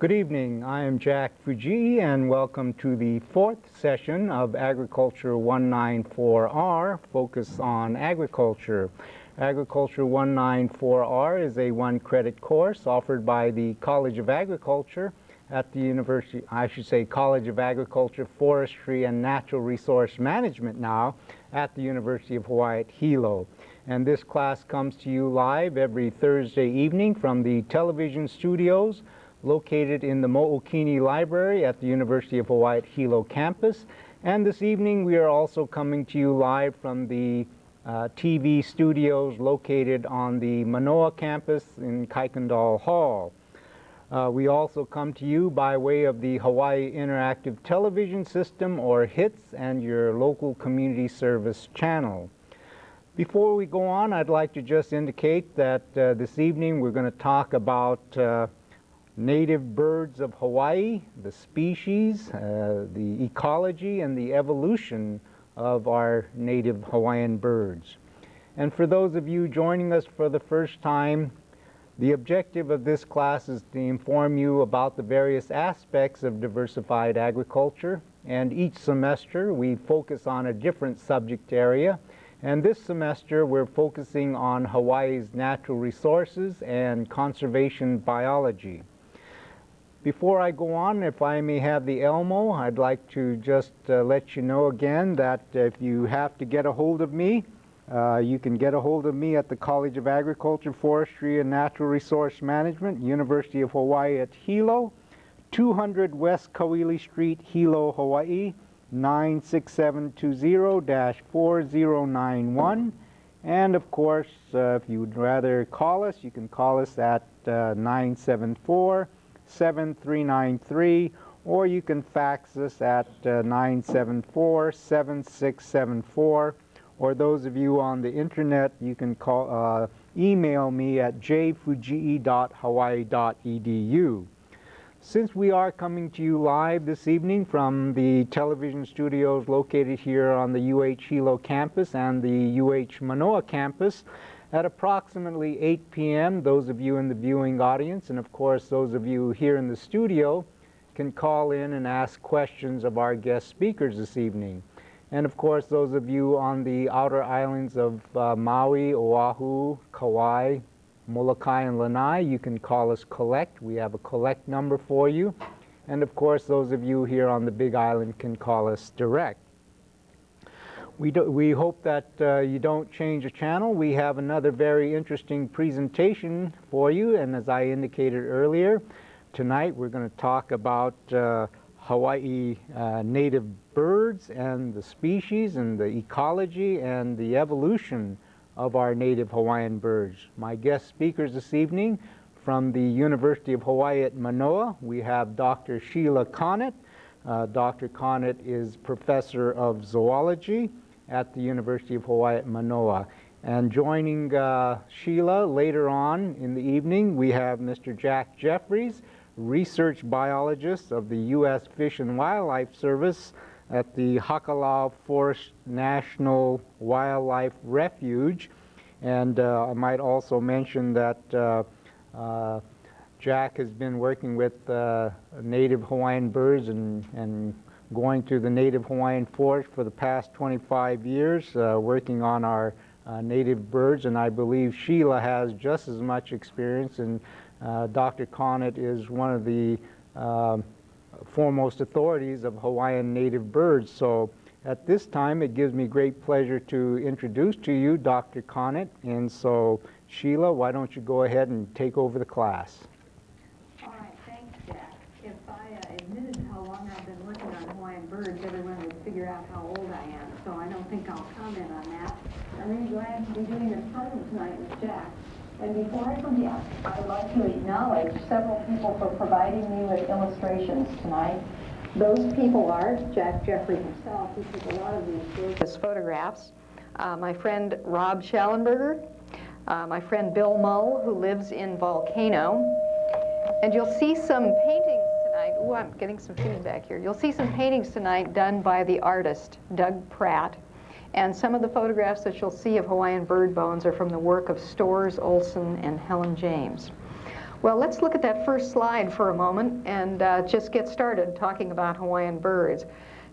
Good evening. I am Jack Fujii, and welcome to the fourth session of Agriculture 194R, Focus on Agriculture. Agriculture 194R is a one-credit course offered by the College of Agriculture at the University, College of Agriculture, Forestry, and Natural Resource Management now at the University of Hawaii at Hilo. And this class comes to you live every Thursday evening from the television studios located in the Mookini Library at the University of Hawaii at Hilo campus. And this evening we are also coming to you live from the TV studios located on the Manoa campus in Kuykendall Hall. We also come to you by way of the Hawaii Interactive Television System, or HITS, and your local community service channel. Before we go on, I'd like to just indicate that this evening we're going to talk about native birds of Hawaii, the species, the ecology, and the evolution of our native Hawaiian birds. And for those of you joining us for the first time, the objective of this class is to inform you about the various aspects of diversified agriculture, and each semester we focus on a different subject area. And this semester we're focusing on Hawaii's natural resources and conservation biology. Before I go on, if I may have the Elmo, I'd like to just let you know again that if you have to get a hold of me, you can get a hold of me at the College of Agriculture, Forestry, and Natural Resource Management, University of Hawaii at Hilo, 200 West Kauili Street, Hilo, Hawaii, 96720-4091. And of course, if you'd rather call us, you can call us at 974-7393, or you can fax us at 974-7674, or those of you on the internet, you can email me at jfujii.hawaii.edu. Since we are coming to you live this evening from the television studios located here on the UH Hilo campus and the UH Manoa campus, at approximately 8 p.m., those of you in the viewing audience, and of course those of you here in the studio, can call in and ask questions of our guest speakers this evening. And of course those of you on the outer islands of Maui, Oahu, Kauai, Molokai, and Lanai, you can call us collect. We have a collect number for you. And of course those of you here on the Big Island can call us direct. We hope that you don't change the channel. We have another very interesting presentation for you, and as I indicated earlier, tonight we're going to talk about Hawaii native birds and the species and the ecology and the evolution of our native Hawaiian birds. My guest speakers this evening from the University of Hawaii at Manoa, we have Dr. Sheila Conant. Dr. Conant is professor of zoology at the University of Hawaii at Manoa. And joining Sheila later on in the evening, we have Mr. Jack Jefferies, research biologist of the U.S. Fish and Wildlife Service at the Hakalau Forest National Wildlife Refuge. And I might also mention that Jack has been working with native Hawaiian birds and going through the native Hawaiian forest for the past 25 years, working on our native birds, and I believe Sheila has just as much experience, and Dr. Conant is one of the foremost authorities of Hawaiian native birds. So at this time it gives me great pleasure to introduce to you Dr. Conant, and so Sheila, why don't you go ahead and take over the class. All right, thanks, Jack. If I admitted how long I've been working on Hawaiian birds, everyone would figure out how old I am, so I don't think I'll comment on that. I'm really glad to be doing this program tonight with Jack. And before I forget, I would like to acknowledge several people for providing me with illustrations tonight. Those people are Jack Jefferies himself, who took a lot of these gorgeous photographs, my friend Rob Schallenberger, my friend Bill Mull, who lives in Volcano, and you'll see some paintings tonight. Ooh, I'm getting some feedback here. You'll see some paintings tonight done by the artist Doug Pratt. And some of the photographs that you'll see of Hawaiian bird bones are from the work of Storrs Olson and Helen James. Well, let's look at that first slide for a moment and just get started talking about Hawaiian birds.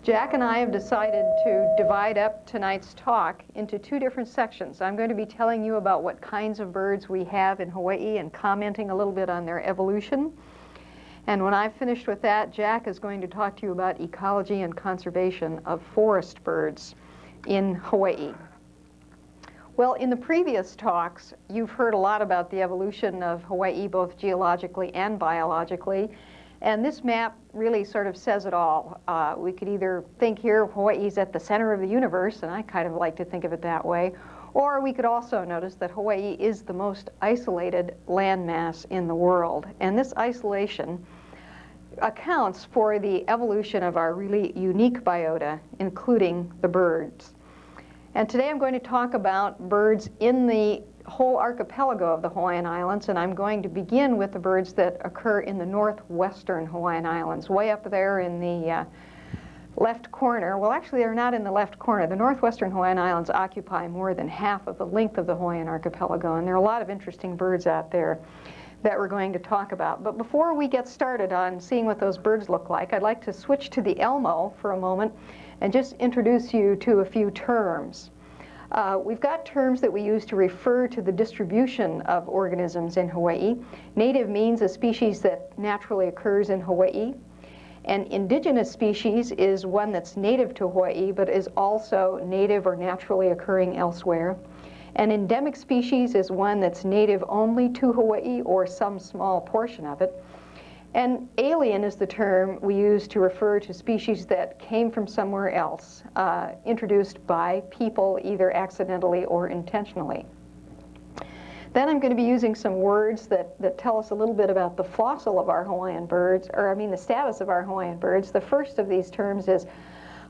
Jack and I have decided to divide up tonight's talk into two different sections. I'm going to be telling you about what kinds of birds we have in Hawaii and commenting a little bit on their evolution. And when I've finished with that, Jack is going to talk to you about ecology and conservation of forest birds in Hawaii. Well, in the previous talks, you've heard a lot about the evolution of Hawaii, both geologically and biologically. And this map really sort of says it all. We could either think here Hawaii's at the center of the universe, and I kind of like to think of it that way, or we could also notice that Hawaii is the most isolated landmass in the world. And this isolation accounts for the evolution of our really unique biota, including the birds. And today I'm going to talk about birds in the whole archipelago of the Hawaiian Islands, and I'm going to begin with the birds that occur in the northwestern Hawaiian Islands, way up there in the left corner. Well, actually, they're not in the left corner. The northwestern Hawaiian Islands occupy more than half of the length of the Hawaiian archipelago, and there are a lot of interesting birds out there that we're going to talk about. But before we get started on seeing what those birds look like, I'd like to switch to the Elmo for a moment and just introduce you to a few terms. We've got terms that we use to refer to the distribution of organisms in Hawaii. Native means a species that naturally occurs in Hawaii. An indigenous species is one that's native to Hawaii but is also native or naturally occurring elsewhere. An endemic species is one that's native only to Hawaii or some small portion of it. And alien is the term we use to refer to species that came from somewhere else, introduced by people either accidentally or intentionally. Then I'm going to be using some words that tell us a little bit about the fossil of our Hawaiian birds, the status of our Hawaiian birds. The first of these terms is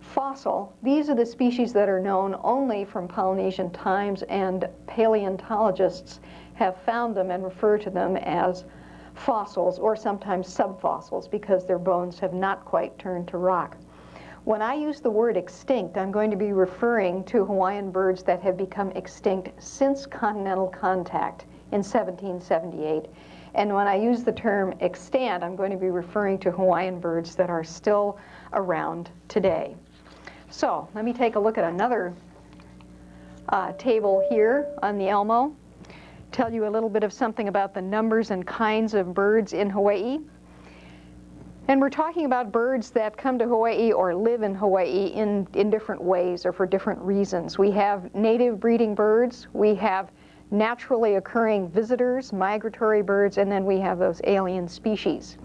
fossil. These are the species that are known only from Polynesian times, and paleontologists have found them and refer to them as fossils, or sometimes subfossils, because their bones have not quite turned to rock. When I use the word extinct, I'm going to be referring to Hawaiian birds that have become extinct since continental contact in 1778. And when I use the term extant, I'm going to be referring to Hawaiian birds that are still around today. So let me take a look at another table here on the Elmo. Tell you a little bit of something about the numbers and kinds of birds in Hawaii. And we're talking about birds that come to Hawaii or live in Hawaii in different ways or for different reasons. We have native breeding birds, we have naturally occurring visitors, migratory birds, and then we have those alien species.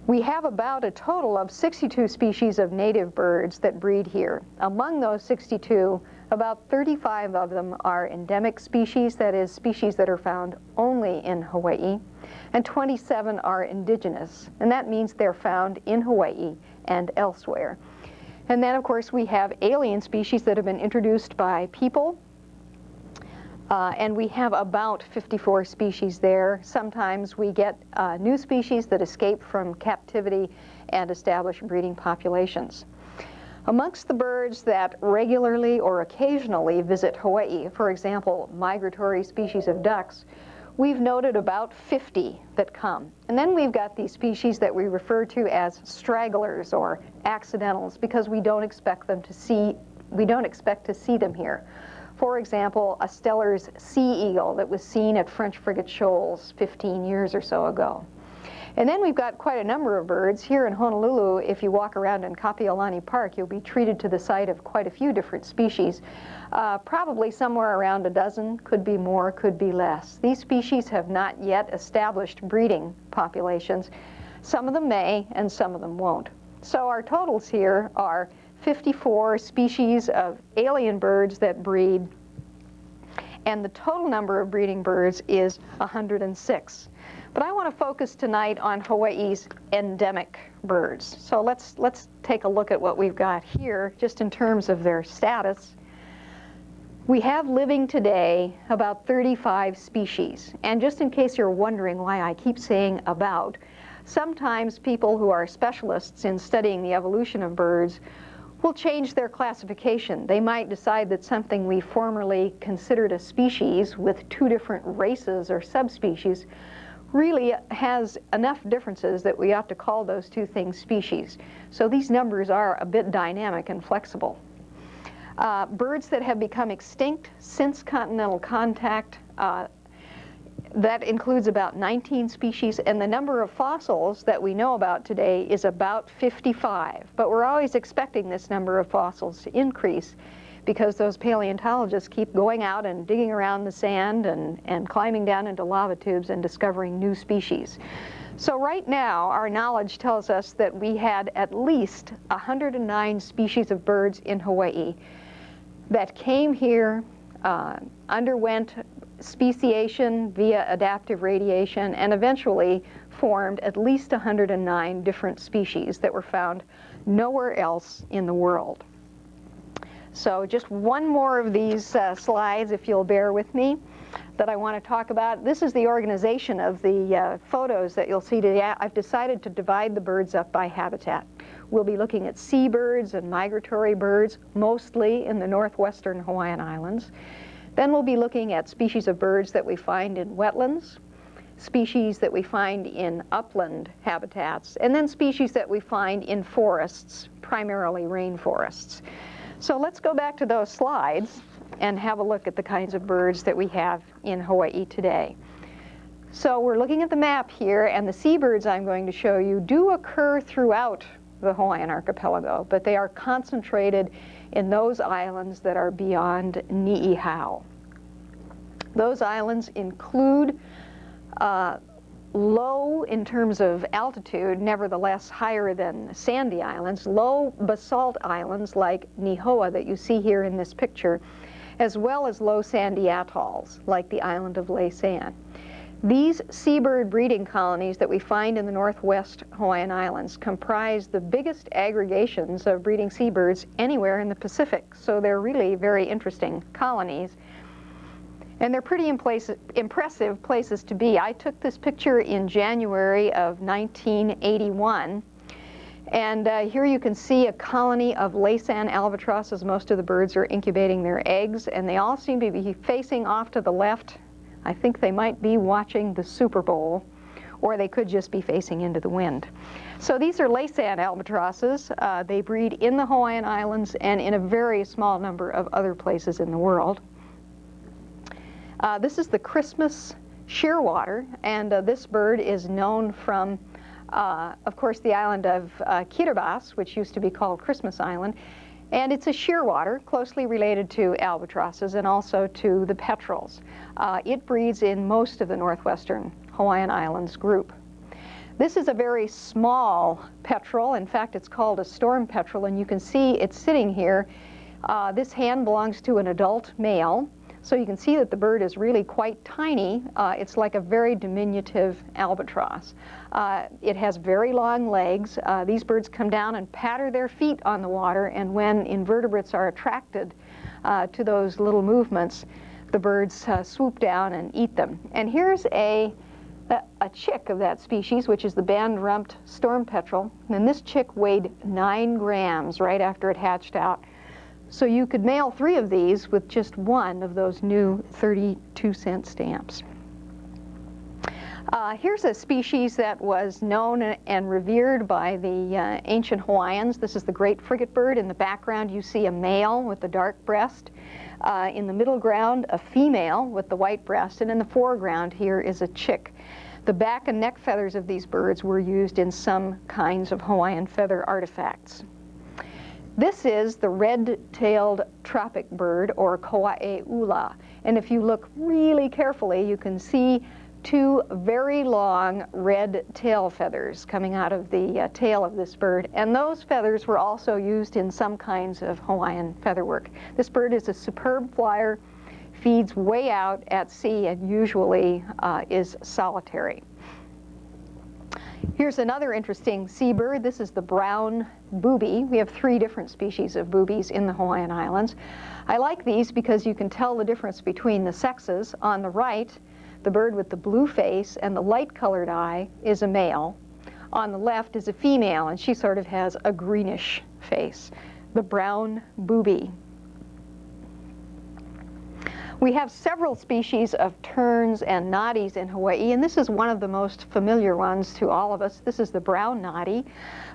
We have about a total of 62 species of native birds that breed here. Among those 62, about 35 of them are endemic species, that is, species that are found only in Hawaii, and 27 are indigenous, and that means they're found in Hawaii and elsewhere. And then, of course, we have alien species that have been introduced by people, and we have about 54 species there. Sometimes we get new species that escape from captivity and establish breeding populations. Amongst the birds that regularly or occasionally visit Hawaii, for example, migratory species of ducks, we've noted about 50 that come. And then we've got these species that we refer to as stragglers or accidentals, because we don't expect to see them here. For example, a Steller's sea eagle that was seen at French Frigate Shoals 15 years or so ago. And then we've got quite a number of birds. Here in Honolulu, if you walk around in Kapiolani Park, you'll be treated to the sight of quite a few different species. Probably somewhere around a dozen, could be more, could be less. These species have not yet established breeding populations. Some of them may, and some of them won't. So our totals here are 54 species of alien birds that breed, and the total number of breeding birds is 106. But I want to focus tonight on Hawaii's endemic birds. So let's take a look at what we've got here, just in terms of their status. We have living today about 35 species. And just in case you're wondering why I keep saying about, sometimes people who are specialists in studying the evolution of birds will change their classification. They might decide that something we formerly considered a species with two different races or subspecies really has enough differences that we ought to call those two things species. So these numbers are a bit dynamic and flexible. Birds that have become extinct since continental contact, that includes about 19 species, and the number of fossils that we know about today is about 55. But we're always expecting this number of fossils to increase because those paleontologists keep going out and digging around the sand and climbing down into lava tubes and discovering new species. So right now, our knowledge tells us that we had at least 109 species of birds in Hawaii that came here, underwent speciation via adaptive radiation, and eventually formed at least 109 different species that were found nowhere else in the world. So just one more of these slides, if you'll bear with me, that I want to talk about. This is the organization of the photos that you'll see today. I've decided to divide the birds up by habitat. We'll be looking at seabirds and migratory birds, mostly in the northwestern Hawaiian Islands. Then we'll be looking at species of birds that we find in wetlands, species that we find in upland habitats, and then species that we find in forests, primarily rainforests. So let's go back to those slides and have a look at the kinds of birds that we have in Hawaii today. So we're looking at the map here, and the seabirds I'm going to show you do occur throughout the Hawaiian archipelago, but they are concentrated in those islands that are beyond Ni'ihau. Those islands include low in terms of altitude, nevertheless higher than sandy islands, low basalt islands like Nihoa that you see here in this picture, as well as low sandy atolls like the island of Laysan. These seabird breeding colonies that we find in the northwest Hawaiian Islands comprise the biggest aggregations of breeding seabirds anywhere in the Pacific. So they're really very interesting colonies. And they're pretty impressive places to be. I took this picture in January of 1981. And here you can see a colony of Laysan albatrosses. Most of the birds are incubating their eggs, and they all seem to be facing off to the left. I think they might be watching the Super Bowl, or they could just be facing into the wind. So these are Laysan albatrosses. They breed in the Hawaiian Islands and in a very small number of other places in the world. This is the Christmas shearwater, and this bird is known from, of course, the island of Kiribati, which used to be called Christmas Island. And it's a shearwater, closely related to albatrosses and also to the petrels. It breeds in most of the northwestern Hawaiian Islands group. This is a very small petrel. In fact, it's called a storm petrel, and you can see it's sitting here. This hand belongs to an adult male. So you can see that the bird is really quite tiny. It's like a very diminutive albatross. It has very long legs. These birds come down and patter their feet on the water, and when invertebrates are attracted to those little movements, the birds swoop down and eat them. And here's a chick of that species, which is the band-rumped storm petrel. And this chick weighed 9 grams right after it hatched out. So you could mail 3 of these with just one of those new 32-cent stamps. Here's a species that was known and revered by the ancient Hawaiians. This is the great frigate bird. In the background you see a male with the dark breast. In the middle ground, a female with the white breast. And in the foreground here is a chick. The back and neck feathers of these birds were used in some kinds of Hawaiian feather artifacts. This is the red-tailed tropic bird, or koa'eula. And if you look really carefully, you can see 2 very long red tail feathers coming out of the tail of this bird. And those feathers were also used in some kinds of Hawaiian featherwork. This bird is a superb flyer, feeds way out at sea, and usually is solitary. Here's another interesting seabird. This is the brown booby. We have 3 different species of boobies in the Hawaiian Islands. I like these because you can tell the difference between the sexes. On the right, the bird with the blue face and the light-colored eye is a male. On the left is a female, and she sort of has a greenish face. The brown booby. We have several species of terns and noddies in Hawaii, and this is one of the most familiar ones to all of us. This is the brown noddy.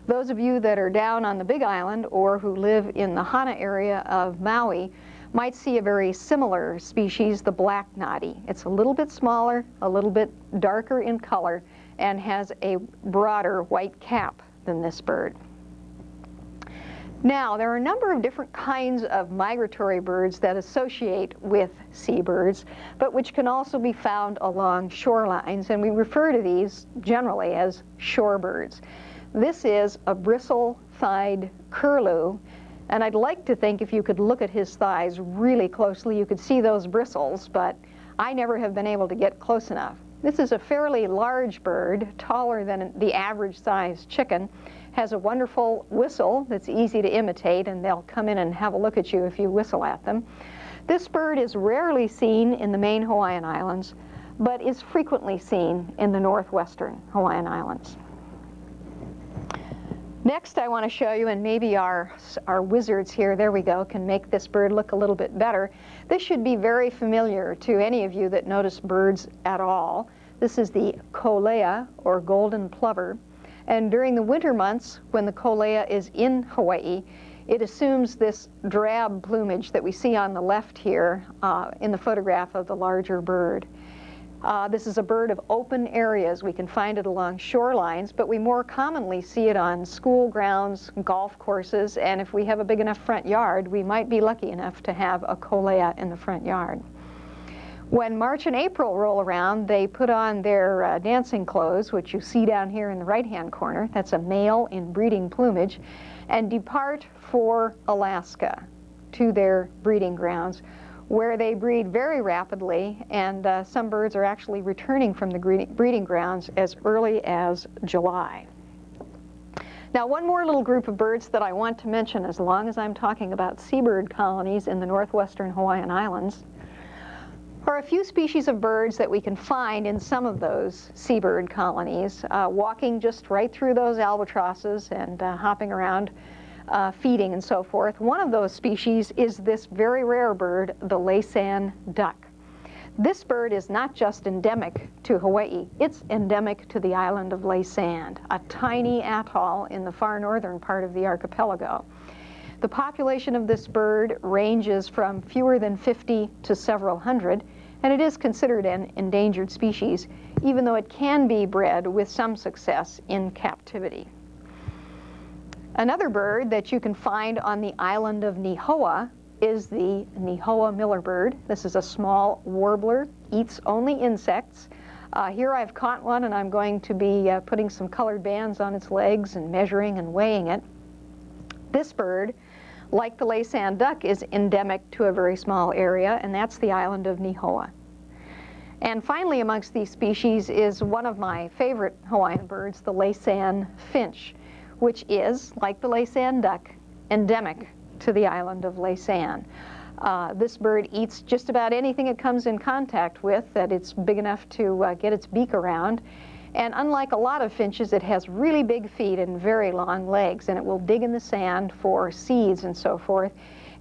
Those of you that are down on the Big Island or who live in the Hana area of Maui might see a very similar species, the black noddy. It's a little bit smaller, a little bit darker in color, and has a broader white cap than this bird. Now, there are a number of different kinds of migratory birds that associate with seabirds, but which can also be found along shorelines, and we refer to these generally as shorebirds. This is a bristle-thighed curlew, and I'd like to think if you could look at his thighs really closely, you could see those bristles, but I never have been able to get close enough. This is a fairly large bird, taller than the average size chicken, has a wonderful whistle that's easy to imitate, and they'll come in and have a look at you if you whistle at them. This bird is rarely seen in the main Hawaiian Islands, but is frequently seen in the northwestern Hawaiian Islands. Next, I want to show you, and maybe our wizards here, there we go, can make this bird look a little bit better. This should be very familiar to any of you that notice birds at all. This is the kolea, or golden plover. And during the winter months, when the kolea is in Hawaii, it assumes this drab plumage that we see on the left here in the photograph of the larger bird. This is a bird of open areas. We can find it along shorelines, but we more commonly see it on school grounds, golf courses, and if we have a big enough front yard, we might be lucky enough to have a kolea in the front yard. When March and April roll around, they put on their dancing clothes, which you see down here in the right-hand corner. That's a male in breeding plumage, and depart for Alaska to their breeding grounds, where they breed very rapidly, and some birds are actually returning from the breeding grounds as early as July. Now, one more little group of birds that I want to mention as long as I'm talking about seabird colonies in the northwestern Hawaiian Islands are a few species of birds that we can find in some of those seabird colonies, walking just right through those albatrosses and hopping around, feeding and so forth. One of those species is this very rare bird, the Laysan duck. This bird is not just endemic to Hawaii, it's endemic to the island of Laysan, a tiny atoll in the far northern part of the archipelago. The population of this bird ranges from fewer than 50 to several hundred, and it is considered an endangered species, even though it can be bred with some success in captivity. Another bird that you can find on the island of Nihoa is the Nihoa millerbird. This is a small warbler, eats only insects. Here I've caught one, and I'm going to be putting some colored bands on its legs and measuring and weighing it. This bird, like the Laysan duck, is endemic to a very small area, and that's the island of Nihoa. And finally, amongst these species is one of my favorite Hawaiian birds, the Laysan finch, which is, like the Laysan duck, endemic to the island of Laysan. This bird eats just about anything it comes in contact with that it's big enough to get its beak around. And unlike a lot of finches, it has really big feet and very long legs, and it will dig in the sand for seeds and so forth.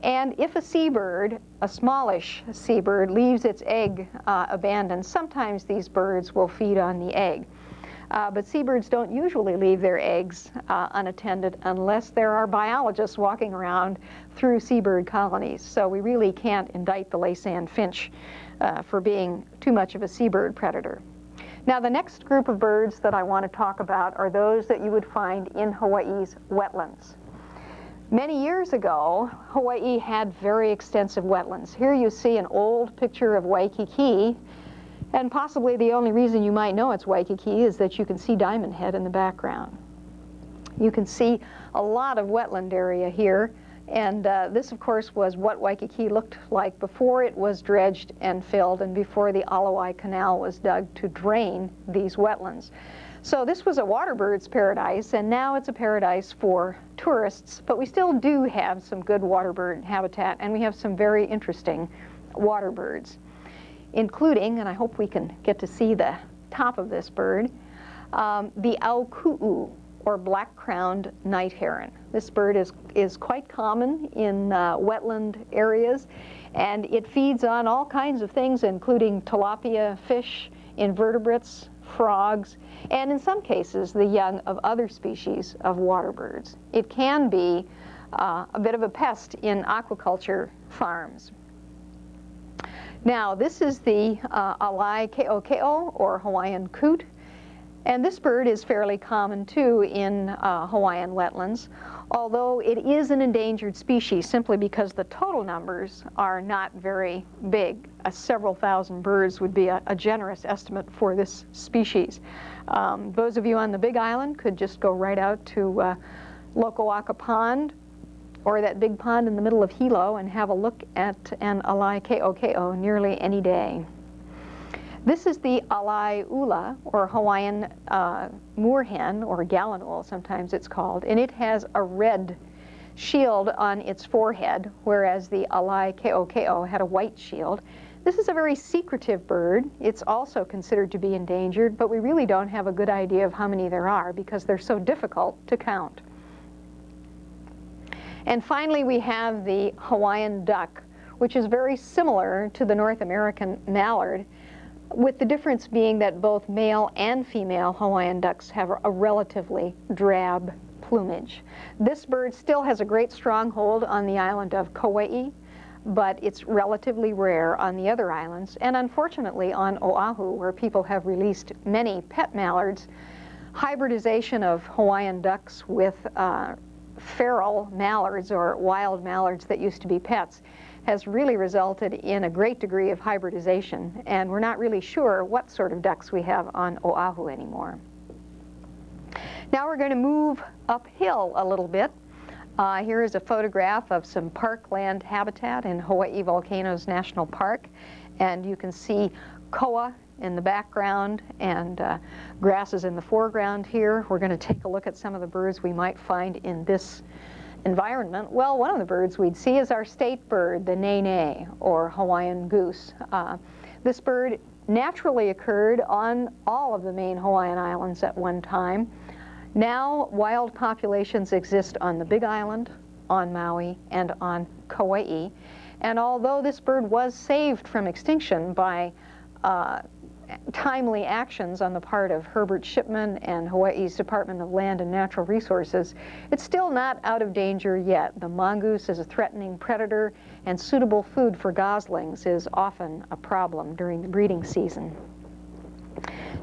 And if a seabird, a smallish seabird, leaves its egg abandoned, sometimes these birds will feed on the egg. But seabirds don't usually leave their eggs unattended unless there are biologists walking around through seabird colonies. So we really can't indict the Laysan finch for being too much of a seabird predator. Now, the next group of birds that I want to talk about are those that you would find in Hawaii's wetlands. Many years ago, Hawaii had very extensive wetlands. Here you see an old picture of Waikiki, and possibly the only reason you might know it's Waikiki is that you can see Diamond Head in the background. You can see a lot of wetland area here, and this, of course, was what Waikiki looked like before it was dredged and filled and before the Alawai Canal was dug to drain these wetlands. So this was a waterbird's paradise, and now it's a paradise for tourists, but we still do have some good waterbird habitat, and we have some very interesting waterbirds, including, and I hope we can get to see the top of this bird, the auku'u. or black-crowned night heron. This bird is quite common in wetland areas, and it feeds on all kinds of things, including tilapia fish, invertebrates, frogs, and in some cases the young of other species of water birds. It can be a bit of a pest in aquaculture farms. Now, this is the alai ke'o or Hawaiian coot, and this bird is fairly common too in Hawaiian wetlands, although it is an endangered species simply because the total numbers are not very big. Several thousand birds would be a generous estimate for this species. Those of you on the Big Island could just go right out to Lokoaka Pond, or that big pond in the middle of Hilo, and have a look at an alai ke'o nearly any day. This is the alai ula, or Hawaiian moorhen, or gallinule sometimes it's called, and it has a red shield on its forehead, whereas the alai ke'o had a white shield. This is a very secretive bird. It's also considered to be endangered, but we really don't have a good idea of how many there are because they're so difficult to count. And finally, we have the Hawaiian duck, which is very similar to the North American mallard, with the difference being that both male and female Hawaiian ducks have a relatively drab plumage. This bird still has a great stronghold on the island of Kauai, but it's relatively rare on the other islands, and unfortunately on Oahu, where people have released many pet mallards. Hybridization of Hawaiian ducks with feral mallards, or wild mallards that used to be pets, has really resulted in a great degree of hybridization, and we're not really sure what sort of ducks we have on Oahu anymore. Now we're going to move uphill a little bit. Here is a photograph of some parkland habitat in Hawaii Volcanoes National Park, and you can see koa in the background and grasses in the foreground here. We're going to take a look at some of the birds we might find in this environment. Well, one of the birds we'd see is our state bird, the nene, or Hawaiian goose. This bird naturally occurred on all of the main Hawaiian islands at one time. Now, wild populations exist on the Big Island, on Maui, and on Kauai. And although this bird was saved from extinction by timely actions on the part of Herbert Shipman and Hawaii's Department of Land and Natural Resources, it's still not out of danger yet. The mongoose is a threatening predator, and suitable food for goslings is often a problem during the breeding season.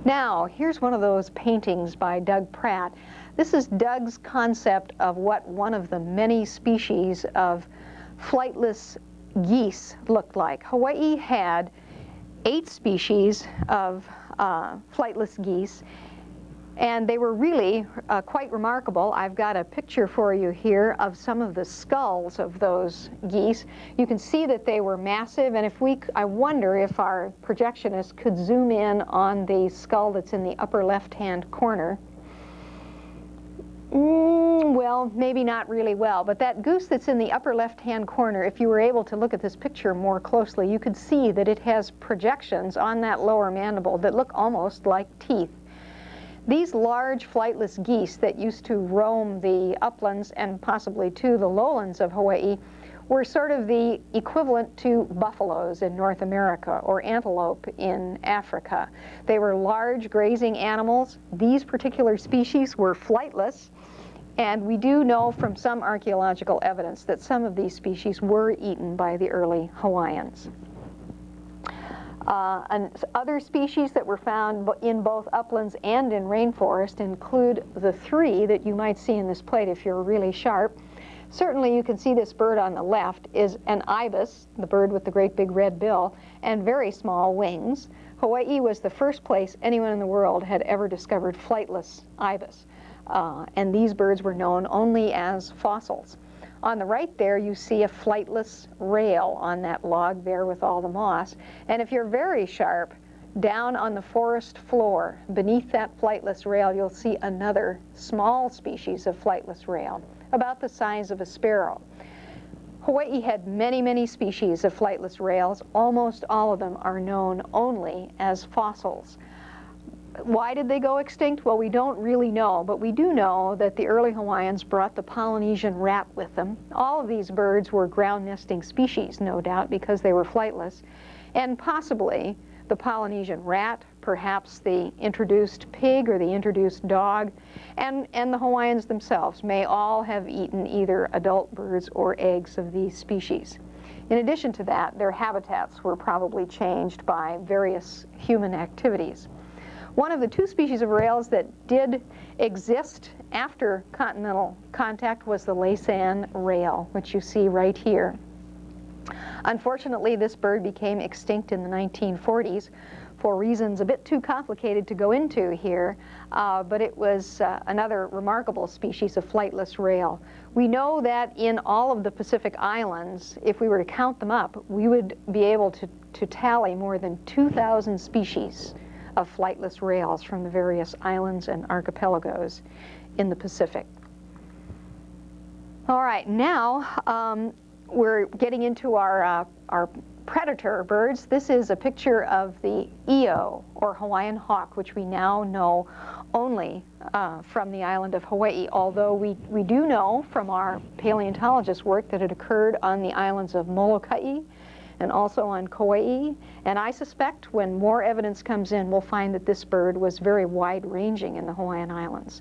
Now, here's one of those paintings by Doug Pratt. This is Doug's concept of what one of the many species of flightless geese looked like. Hawaii had 8 species of flightless geese, and they were really quite remarkable. I've got a picture for you here of some of the skulls of those geese. You can see that they were massive, and I wonder if our projectionist could zoom in on the skull that's in the upper left-hand corner. Well, maybe not really well, but that goose that's in the upper left-hand corner, if you were able to look at this picture more closely, you could see that it has projections on that lower mandible that look almost like teeth. These large flightless geese that used to roam the uplands and possibly to the lowlands of Hawaii were sort of the equivalent to buffaloes in North America or antelope in Africa. They were large grazing animals. These particular species were flightless, and we do know from some archaeological evidence that some of these species were eaten by the early Hawaiians. And other species that were found in both uplands and in rainforest include the 3 that you might see in this plate if you're really sharp. Certainly you can see this bird on the left is an ibis, the bird with the great big red bill, and very small wings. Hawaii was the first place anyone in the world had ever discovered flightless ibis. And these birds were known only as fossils. On the right there, you see a flightless rail on that log there with all the moss. And if you're very sharp, down on the forest floor, beneath that flightless rail, you'll see another small species of flightless rail, about the size of a sparrow. Hawaii had many, many species of flightless rails. Almost all of them are known only as fossils. Why did they go extinct? Well, we don't really know, but we do know that the early Hawaiians brought the Polynesian rat with them. All of these birds were ground nesting species, no doubt, because they were flightless. And possibly the Polynesian rat, perhaps the introduced pig or the introduced dog, and the Hawaiians themselves may all have eaten either adult birds or eggs of these species. In addition to that, their habitats were probably changed by various human activities. One of the two species of rails that did exist after continental contact was the Laysan rail, which you see right here. Unfortunately, this bird became extinct in the 1940s for reasons a bit too complicated to go into here, but it was another remarkable species of flightless rail. We know that in all of the Pacific Islands, if we were to count them up, we would be able to tally more than 2,000 species of flightless rails from the various islands and archipelagos in the Pacific. All right, now we're getting into our predator birds. This is a picture of the Io, or Hawaiian hawk, which we now know only from the island of Hawaii, although we do know from our paleontologist work that it occurred on the islands of Molokai and also on Kauai. And I suspect when more evidence comes in, we'll find that this bird was very wide-ranging in the Hawaiian Islands.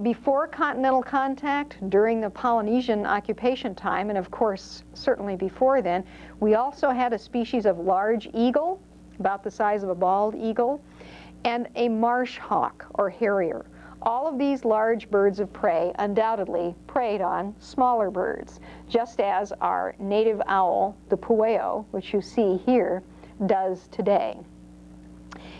Before continental contact, during the Polynesian occupation time, and of course, certainly before then, we also had a species of large eagle, about the size of a bald eagle, and a marsh hawk, or harrier. All of these large birds of prey undoubtedly preyed on smaller birds, just as our native owl, the pueo, which you see here, does today.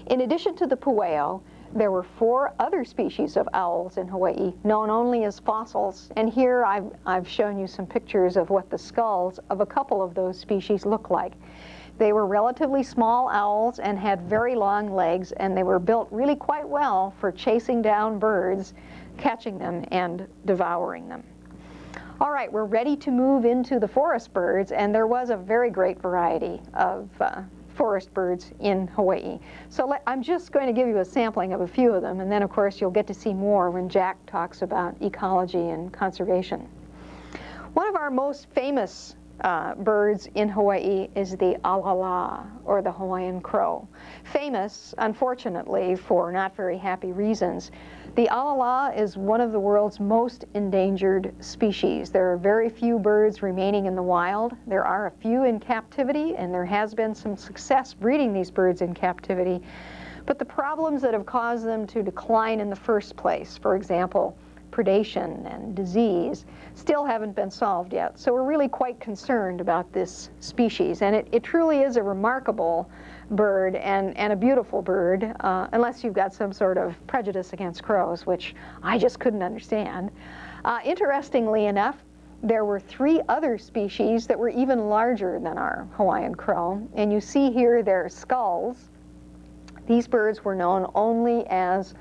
In addition to the pueo, there were 4 other species of owls in Hawaii, known only as fossils, and here I've shown you some pictures of what the skulls of a couple of those species look like. They were relatively small owls and had very long legs, and they were built really quite well for chasing down birds, catching them, and devouring them. All right, we're ready to move into the forest birds, and there was a very great variety of forest birds in Hawaii. So I'm just going to give you a sampling of a few of them, and then of course you'll get to see more when Jack talks about ecology and conservation. One of our most famous birds in Hawaii is the alala, or the Hawaiian crow. Famous, unfortunately, for not very happy reasons. The alala is one of the world's most endangered species. There are very few birds remaining in the wild. There are a few in captivity, and there has been some success breeding these birds in captivity. But the problems that have caused them to decline in the first place, for example, predation and disease, still haven't been solved yet. So we're really quite concerned about this species, and it truly is a remarkable bird and a beautiful bird, unless you've got some sort of prejudice against crows, which I just couldn't understand. Interestingly enough, there were 3 other species that were even larger than our Hawaiian crow, and you see here their skulls. These birds were known only as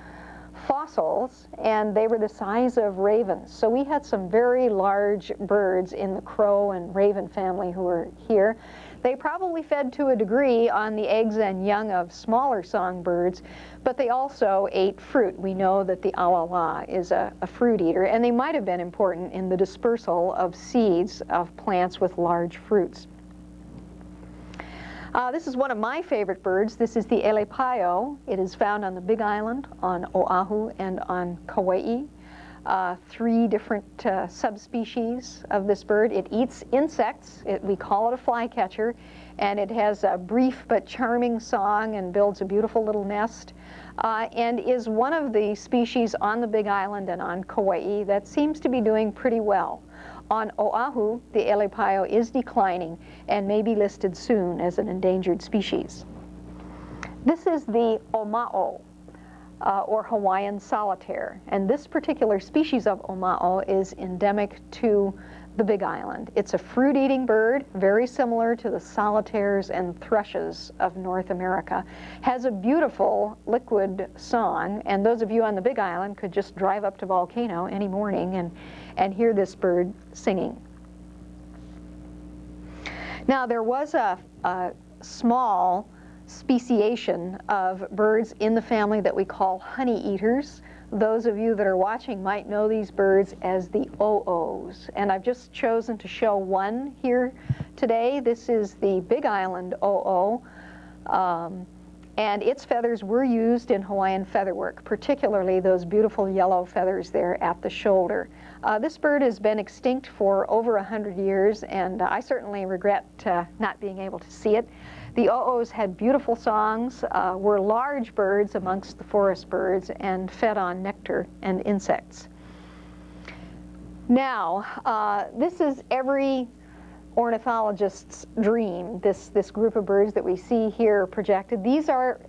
fossils, and they were the size of ravens. So we had some very large birds in the crow and raven family who were here. They probably fed to a degree on the eggs and young of smaller songbirds, but they also ate fruit. We know that the alala is a fruit eater, and they might have been important in the dispersal of seeds of plants with large fruits. This is one of my favorite birds. This is the elepaio. It is found on the Big Island, on Oahu, and on Kauai. 3 different subspecies of this bird. It eats insects. We call it a flycatcher, and it has a brief but charming song and builds a beautiful little nest, and is one of the species on the Big Island and on Kauai that seems to be doing pretty well. On Oahu, the elepaio is declining and may be listed soon as an endangered species. This is the omao, or Hawaiian solitaire, and this particular species of omao is endemic to the Big Island. It's a fruit-eating bird, very similar to the solitaires and thrushes of North America. Has a beautiful liquid song, and those of you on the Big Island could just drive up to Volcano any morning and hear this bird singing. Now, there was a small speciation of birds in the family that we call honey eaters. Those of you that are watching might know these birds as the OOs. And I've just chosen to show one here today. This is the Big Island OO. And its feathers were used in Hawaiian featherwork, particularly those beautiful yellow feathers there at the shoulder. This bird has been extinct for over 100 years, and I certainly regret not being able to see it. The OOs had beautiful songs, were large birds amongst the forest birds, and fed on nectar and insects. This is every ornithologist's dream, this group of birds that we see here projected. These are,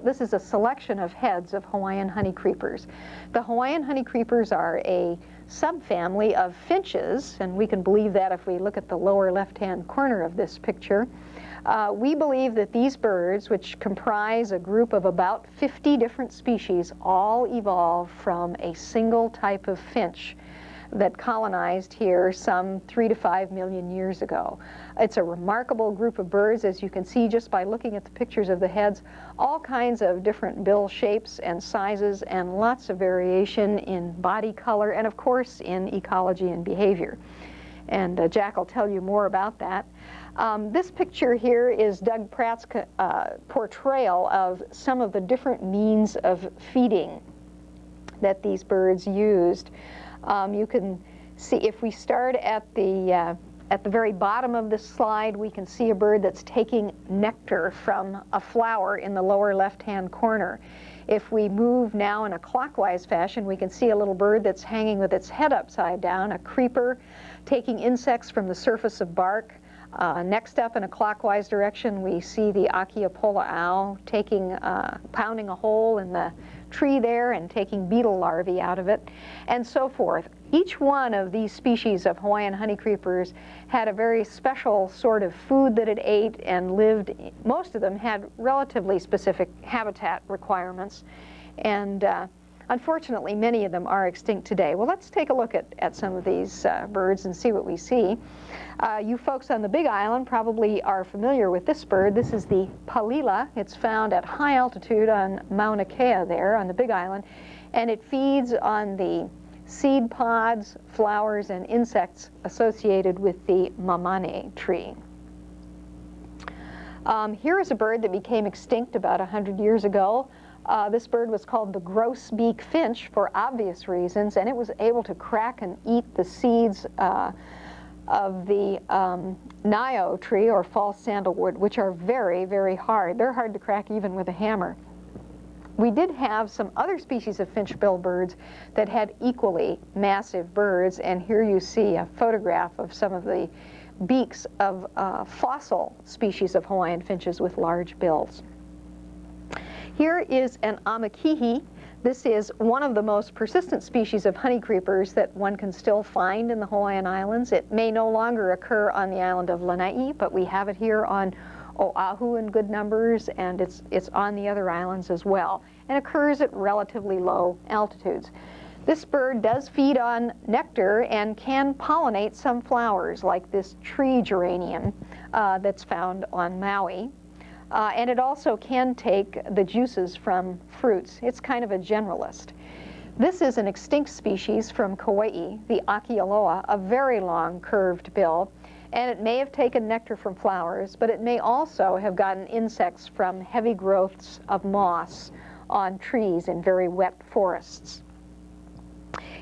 this is a selection of heads of Hawaiian honeycreepers. The Hawaiian honeycreepers are a subfamily of finches, and we can believe that if we look at the lower left-hand corner of this picture. We believe that these birds, which comprise a group of about 50 different species, all evolved from a single type of finch that colonized here some 3 to 5 million years ago. It's a remarkable group of birds, as you can see just by looking at the pictures of the heads. All kinds of different bill shapes and sizes, and lots of variation in body color, and of course in ecology and behavior. And Jack will tell you more about that. This picture here is Doug Pratt's portrayal of some of the different means of feeding that these birds used. You can see, if we start at the very bottom of this slide, we can see a bird that's taking nectar from a flower in the lower left-hand corner. If we move now in a clockwise fashion, we can see a little bird that's hanging with its head upside down, a creeper, taking insects from the surface of bark. Next up in a clockwise direction, we see the Akiapola owl pounding a hole in the tree there and taking beetle larvae out of it, and so forth. Each one of these species of Hawaiian honeycreepers had a very special sort of food that it ate and lived. Most of them had relatively specific habitat requirements, and unfortunately many of them are extinct today. Well, let's take a look at some of these birds and see what we see. You folks on the Big Island probably are familiar with this bird. This is the palila. It's found at high altitude on Mauna Kea there on the Big Island, and it feeds on the seed pods, flowers, and insects associated with the mamane tree. Here is a bird that became extinct about 100 years ago. This bird was called the grosbeak finch for obvious reasons, and it was able to crack and eat the seeds of the nio tree, or false sandalwood, which are very, very hard. They're hard to crack even with a hammer. We did have some other species of finch-billed birds that had equally massive birds, and here you see a photograph of some of the beaks of fossil species of Hawaiian finches with large bills. Here is an amakihi. This is one of the most persistent species of honeycreepers that one can still find in the Hawaiian Islands. It may no longer occur on the island of Lanai, but we have it here on Oahu in good numbers, and it's on the other islands as well, and occurs at relatively low altitudes. This bird does feed on nectar and can pollinate some flowers, like this tree geranium that's found on Maui. And it also can take the juices from fruits. It's kind of a generalist. This is an extinct species from Kauai, the Akialoa, a very long curved bill, and it may have taken nectar from flowers, but it may also have gotten insects from heavy growths of moss on trees in very wet forests.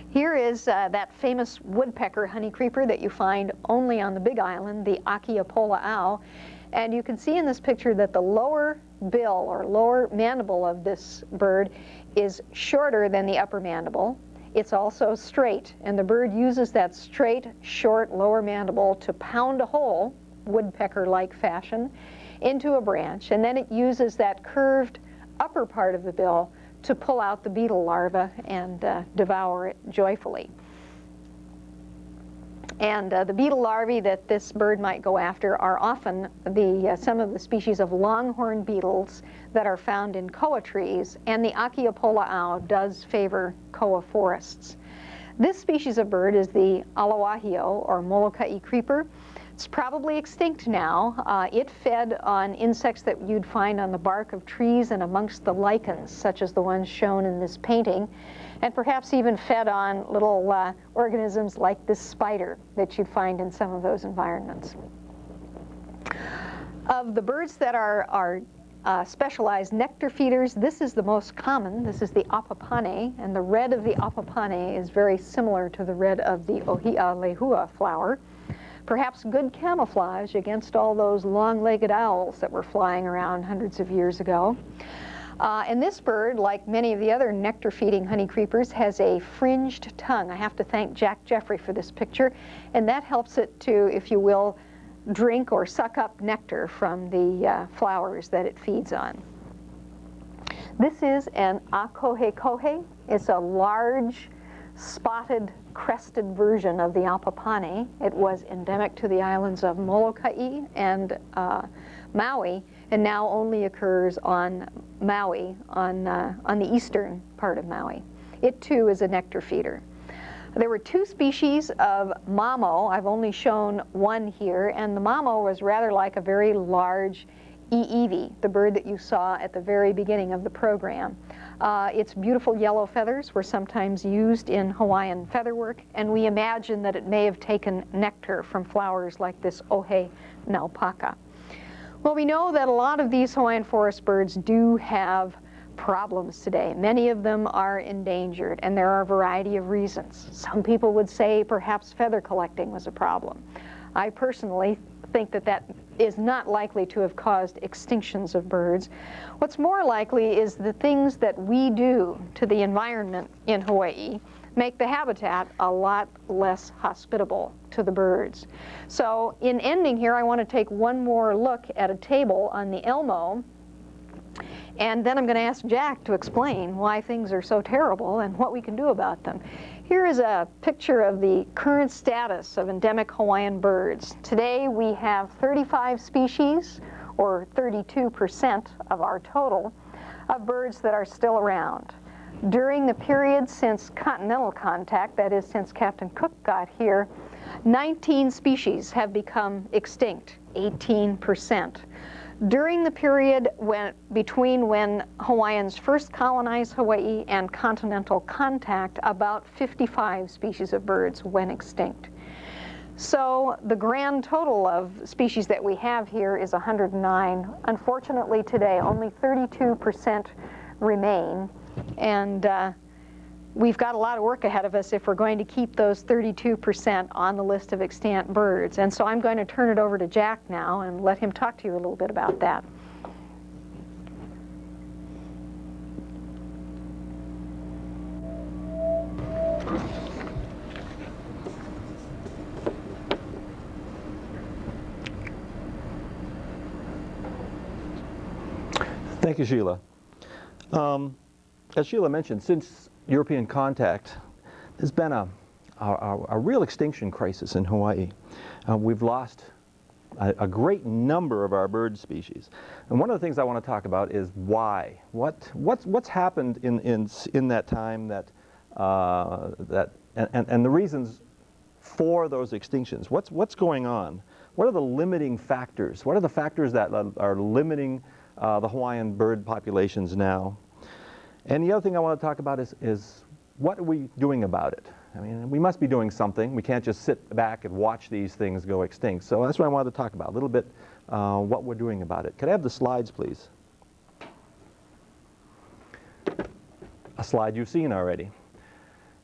Here is that famous woodpecker honeycreeper that you find only on the Big Island, the Akiapola owl. And you can see in this picture that the lower bill or lower mandible of this bird is shorter than the upper mandible. It's also straight, and the bird uses that straight, short lower mandible to pound a hole, woodpecker-like fashion, into a branch, and then it uses that curved upper part of the bill to pull out the beetle larva and devour it joyfully. And the beetle larvae that this bird might go after are often some of the species of longhorn beetles that are found in koa trees, and the Akiapola owl does favor koa forests. This species of bird is the Alawahio, or Molokai creeper. It's probably extinct now. It fed on insects that you'd find on the bark of trees and amongst the lichens, such as the ones shown in this painting, and perhaps even fed on little organisms like this spider that you'd find in some of those environments. Of the birds that are specialized nectar feeders, this is the most common. This is the apapane, and the red of the apapane is very similar to the red of the ohia lehua flower. Perhaps good camouflage against all those long-legged owls that were flying around hundreds of years ago. And this bird, like many of the other nectar-feeding honeycreepers, has a fringed tongue. I have to thank Jack Jeffrey for this picture, and that helps it to, if you will, drink or suck up nectar from the flowers that it feeds on. This is an akohekohe. It's a large, spotted, crested version of the apapane. It was endemic to the islands of Molokai and Maui, and now only occurs on Maui, on the eastern part of Maui. It too is a nectar feeder. There were two species of mamo. I've only shown one here, and the mamo was rather like a very large eevi, the bird that you saw at the very beginning of the program. Its beautiful yellow feathers were sometimes used in Hawaiian featherwork, and we imagine that it may have taken nectar from flowers like this ohe naupaka. Well, we know that a lot of these Hawaiian forest birds do have problems today. Many of them are endangered, and there are a variety of reasons. Some people would say perhaps feather collecting was a problem. I personally think that that is not likely to have caused extinctions of birds. What's more likely is the things that we do to the environment in Hawaii make the habitat a lot less hospitable to the birds. So in ending here, I want to take one more look at a table on the Elmo, and then I'm going to ask Jack to explain why things are so terrible and what we can do about them. Here is a picture of the current status of endemic Hawaiian birds. Today we have 35 species, or 32% of our total, of birds that are still around. During the period since continental contact, that is since Captain Cook got here, 19 species have become extinct, 18%. During the period between when Hawaiians first colonized Hawaii and continental contact, about 55 species of birds went extinct. So the grand total of species that we have here is 109. Unfortunately today, only 32% remain, and we've got a lot of work ahead of us if we're going to keep those 32% on the list of extant birds. And so I'm going to turn it over to Jack now and let him talk to you a little bit about that. Thank you, Sheila. As Sheila mentioned, since European contact, there's been a real extinction crisis in Hawaii. We've lost a great number of our bird species. And one of the things I want to talk about is why. What's happened in that time and the reasons for those extinctions. What's going on? What are the limiting factors? What are the factors that are limiting the Hawaiian bird populations now? And the other thing I want to talk about is what are we doing about it? I mean, we must be doing something. We can't just sit back and watch these things go extinct. So that's what I wanted to talk about, a little bit what we're doing about it. Could I have the slides, please? A slide you've seen already.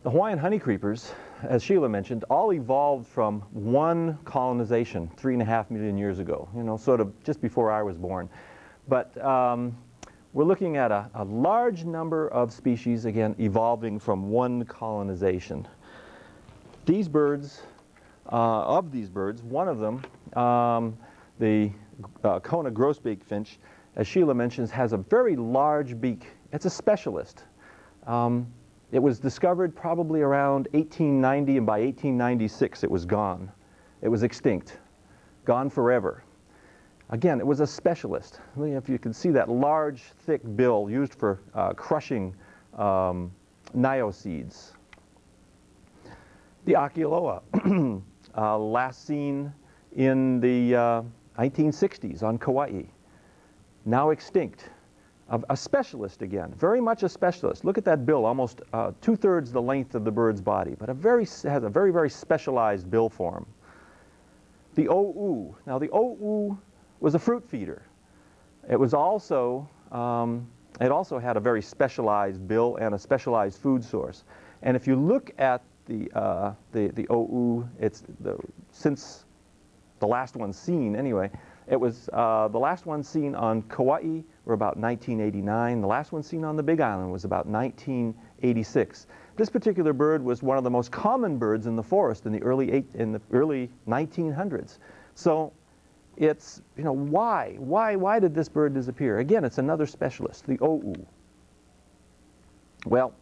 The Hawaiian honeycreepers, as Sheila mentioned, all evolved from one colonization 3.5 million years ago, sort of just before I was born. But we're looking at a large number of species, again, evolving from one colonization. These birds, one of them, the Kona grosbeak finch, as Sheila mentions, has a very large beak. It's a specialist. It was discovered probably around 1890, and by 1896 it was gone. It was extinct, gone forever. Again, it was a specialist. If you can see that large, thick bill used for crushing nio seeds. The Akeloa, last seen in the 1960s on Kauai, now extinct. A specialist again, very much a specialist. Look at that bill, almost 2/3 the length of the bird's body, but has a very, very specialized bill form. The o'u. Now the o'u was a fruit feeder. It was also, it also had a very specialized bill and a specialized food source. And if you look at the o'u, since the last one seen anyway, it was the last one seen on Kauai were about 1989. The last one seen on the Big Island was about 1986. This particular bird was one of the most common birds in the forest in the early 1900s. So it's, you know, why did this bird disappear? Again, it's another specialist, the o'u. Well,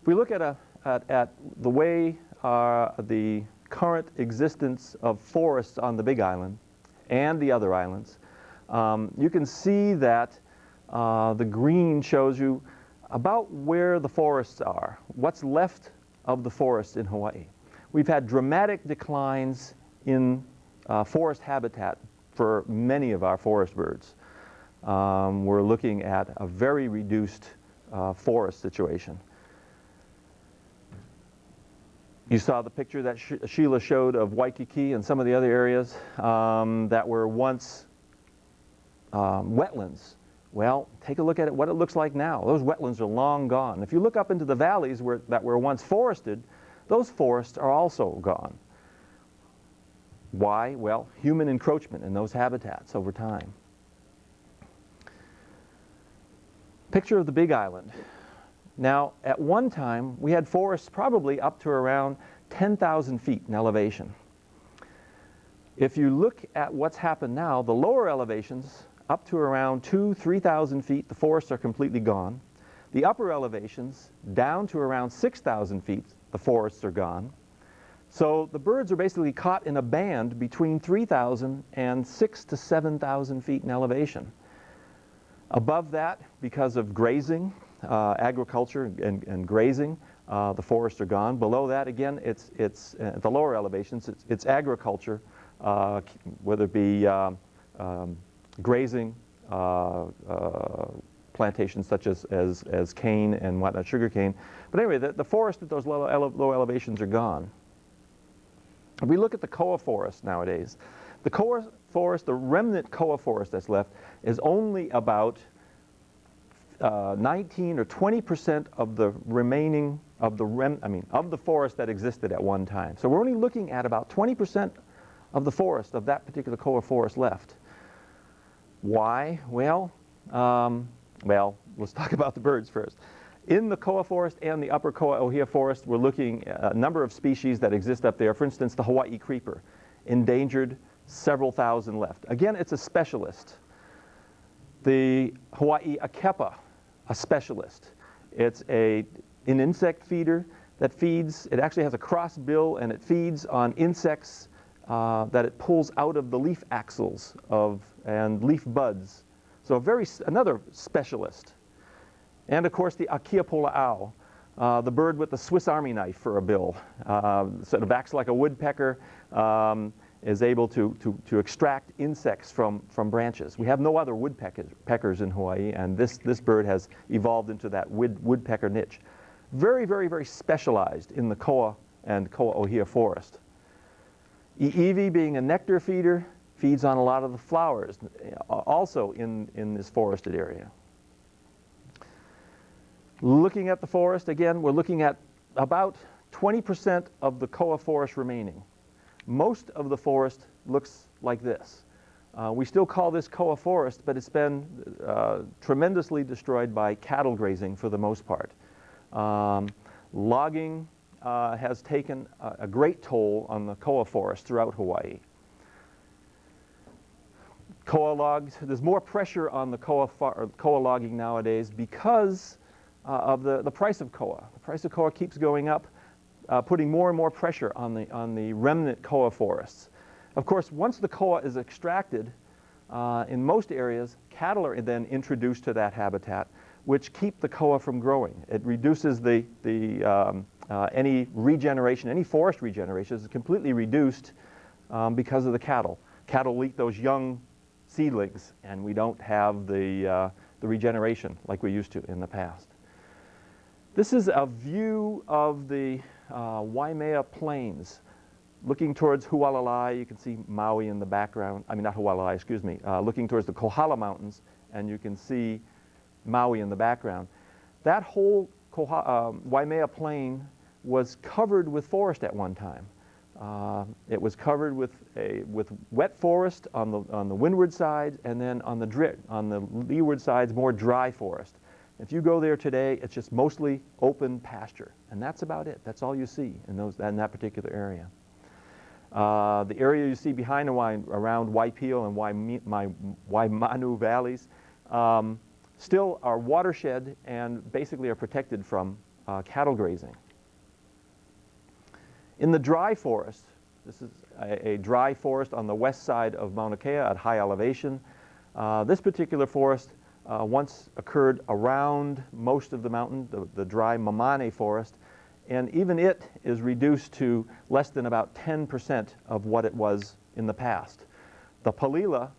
if we look at the way the current existence of forests on the Big Island and the other islands, you can see that the green shows you about where the forests are, what's left of the forest in Hawaii. We've had dramatic declines in forest habitat for many of our forest birds. We're looking at a very reduced forest situation. You saw the picture that Sheila showed of Waikiki and some of the other areas that were once wetlands. Well, take a look at what it looks like now. Those wetlands are long gone. If you look up into the valleys that were once forested, those forests are also gone. Why? Well, human encroachment in those habitats over time. Picture of the Big Island. Now, at one time, we had forests probably up to around 10,000 feet in elevation. If you look at what's happened now, the lower elevations, up to around 2,000 to 3,000 feet, the forests are completely gone. The upper elevations, down to around 6,000 feet, the forests are gone. So the birds are basically caught in a band between 3,000 and 6,000 to 7,000 feet in elevation. Above that, because of grazing, agriculture and grazing, the forests are gone. Below that, again, it's at the lower elevations, it's agriculture, whether it be grazing plantations such as cane and whatnot, sugar cane. But anyway, the forest at those low elevations are gone. If we look at the koa forest nowadays, the koa forest, the remnant koa forest that's left, is only about 19 or 20% of the remaining of the forest that existed at one time. So we're only looking at about 20% of the forest of that particular koa forest left. Why? Well, let's talk about the birds first. In the koa forest and the upper koa ohia forest, we're looking at a number of species that exist up there. For instance, the Hawaii creeper, endangered, several thousand left. Again, it's a specialist. The Hawaii akepa, a specialist. It's an insect feeder that feeds, it actually has a cross bill, and it feeds on insects that it pulls out of the leaf axils and leaf buds. So another specialist. And of course the Akiapola'au, the bird with the Swiss Army knife for a bill. Sort of acts like a woodpecker, is able to extract insects from branches. We have no other woodpeckers in Hawaii, and this bird has evolved into that woodpecker niche. Very, very, very specialized in the koa and koa ohia forest. I'iwi, being a nectar feeder, feeds on a lot of the flowers, also in this forested area. Looking at the forest, again, we're looking at about 20% of the koa forest remaining. Most of the forest looks like this. We still call this koa forest, but it's been tremendously destroyed by cattle grazing for the most part. Logging has taken a great toll on the koa forest throughout Hawaii. Koa logs, there's more pressure on the koa logging nowadays because of the price of koa. The price of koa keeps going up, putting more and more pressure on the remnant koa forests. Of course, once the koa is extracted, in most areas, cattle are then introduced to that habitat, which keep the koa from growing. It reduces any regeneration, any forest regeneration is completely reduced because of the cattle. Cattle eat those young seedlings, and we don't have the regeneration like we used to in the past. This is a view of the Waimea Plains. Looking towards Hualalai, you can see Maui in the background. I mean, not Hualalai, excuse me. Looking towards the Kohala Mountains, and you can see Maui in the background. That whole Waimea Plain was covered with forest at one time. It was covered with wet forest on the windward side, and then on the leeward sides, more dry forest. If you go there today, it's just mostly open pasture, and that's about it. That's all you see in that particular area. The area you see behind Hawaii, around Waipio and Waimanu valleys, still are watershed and basically are protected from cattle grazing. In the dry forest, this is a dry forest on the west side of Mauna Kea at high elevation. This particular forest once occurred around most of the mountain, the dry Mamane forest, and even it is reduced to less than about 10% of what it was in the past. The Palila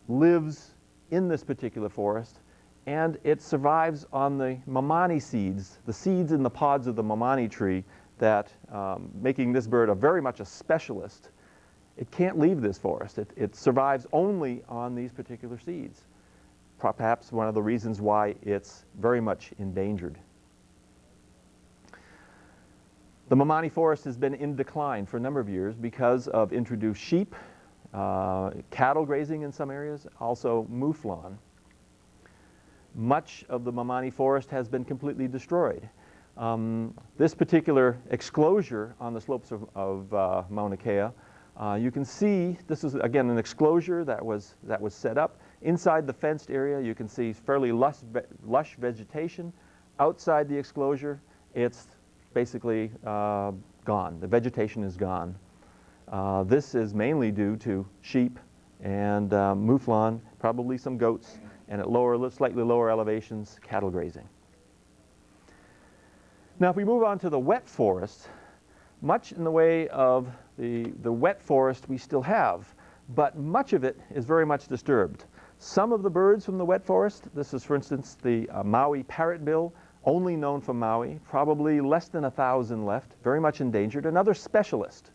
lives in this particular forest, and it survives on the mamani seeds, the seeds in the pods of the mamani tree, that making this bird very much a specialist. It can't leave this forest. It survives only on these particular seeds. Perhaps one of the reasons why it's very much endangered. The Mamani forest has been in decline for a number of years because of introduced sheep, cattle grazing in some areas, also mouflon. Much of the Mamani forest has been completely destroyed. This particular exclosure on the slopes of Mauna Kea, you can see this is again an exclosure that was set up. Inside the fenced area, you can see fairly lush vegetation. Outside the exclosure, it's basically gone. The vegetation is gone. This is mainly due to sheep and mouflon, probably some goats, and at slightly lower elevations, cattle grazing. Now, if we move on to the wet forest, much in the way of the wet forest we still have, but much of it is very much disturbed. Some of the birds from the wet forest, this is for instance the Maui parrotbill, only known from Maui, probably less than 1,000 left, very much endangered. Another specialist.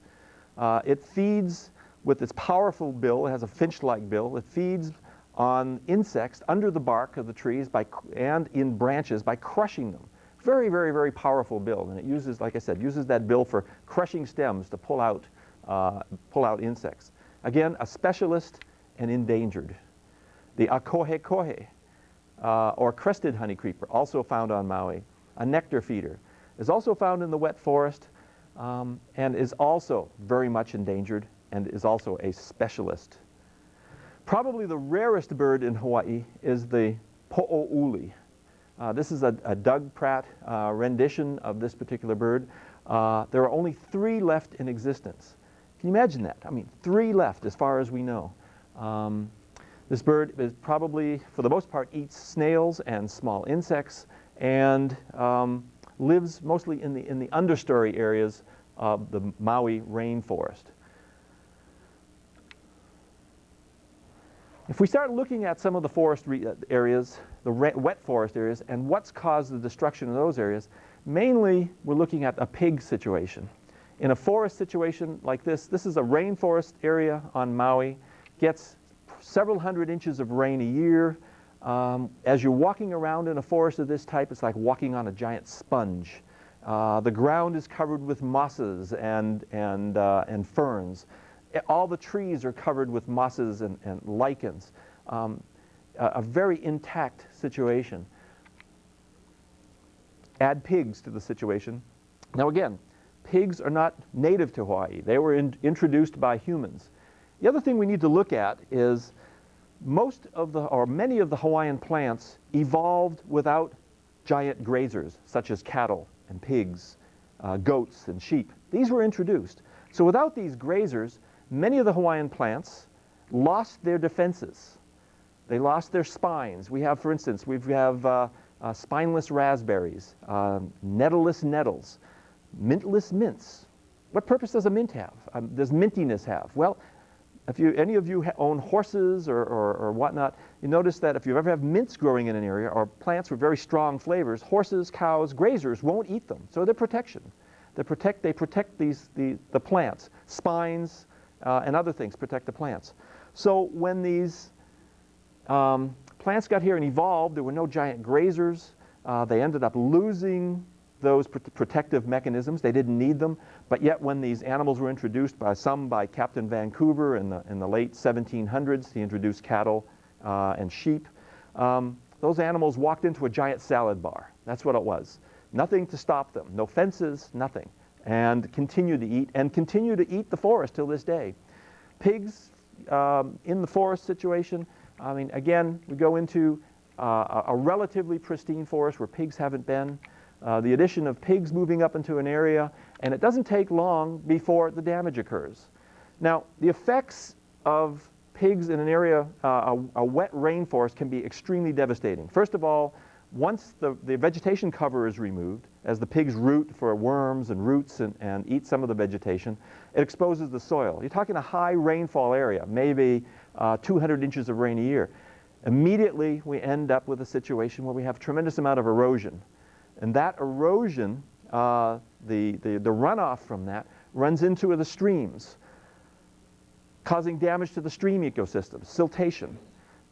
It feeds with its powerful bill, it has a finch-like bill, it feeds on insects under the bark of the trees and in branches by crushing them. Very, very, very powerful bill, and it uses, like I said, uses that bill for crushing stems to pull out insects. Again, a specialist and endangered. The akohekohe, or crested honeycreeper, also found on Maui, a nectar feeder, is also found in the wet forest and is also very much endangered and is also a specialist. Probably the rarest bird in Hawaii is the po'ouli. This is a Doug Pratt rendition of this particular bird. There are only 3 left in existence. Can you imagine that? I mean, 3 left as far as we know. This bird is probably, for the most part, eats snails and small insects and lives mostly in the understory areas of the Maui rainforest. If we start looking at some of the forest areas, the wet forest areas, and what's caused the destruction of those areas, mainly we're looking at a pig situation. In a forest situation like this is a rainforest area on Maui, gets several hundred inches of rain a year. As you're walking around in a forest of this type, it's like walking on a giant sponge. The ground is covered with mosses and ferns. All the trees are covered with mosses and lichens. A very intact situation. Add pigs to the situation. Now again, pigs are not native to Hawaii. They were introduced by humans. The other thing we need to look at is many of the Hawaiian plants evolved without giant grazers, such as cattle and pigs, goats and sheep. These were introduced. So without these grazers, many of the Hawaiian plants lost their defenses. They lost their spines. We have, for instance, spineless raspberries, nettleless nettles, mintless mints, what purpose does a mint have? Does mintiness have? Well, if any of you own horses or whatnot, you notice that if you ever have mints growing in an area or plants with very strong flavors, horses, cows, grazers won't eat them. So they're protection. They protect the plants. Spines and other things protect the plants. So when these plants got here and evolved, there were no giant grazers. They ended up losing those protective mechanisms. They didn't need them. But yet when these animals were introduced by Captain Vancouver in the late 1700s, he introduced cattle and sheep. Those animals walked into a giant salad bar. That's what it was. Nothing to stop them. No fences, nothing. And continue to eat the forest till this day. Pigs in the forest situation, I mean, again, we go into a relatively pristine forest where pigs haven't been. The addition of pigs moving up into an area, and it doesn't take long before the damage occurs. Now, the effects of pigs in an area, a wet rainforest, can be extremely devastating. First of all, once the vegetation cover is removed, as the pigs root for worms and roots and eat some of the vegetation, it exposes the soil. You're talking a high rainfall area, maybe 200 inches of rain a year. Immediately, we end up with a situation where we have a tremendous amount of erosion. And that erosion, the runoff from that, runs into the streams, causing damage to the stream ecosystem, siltation.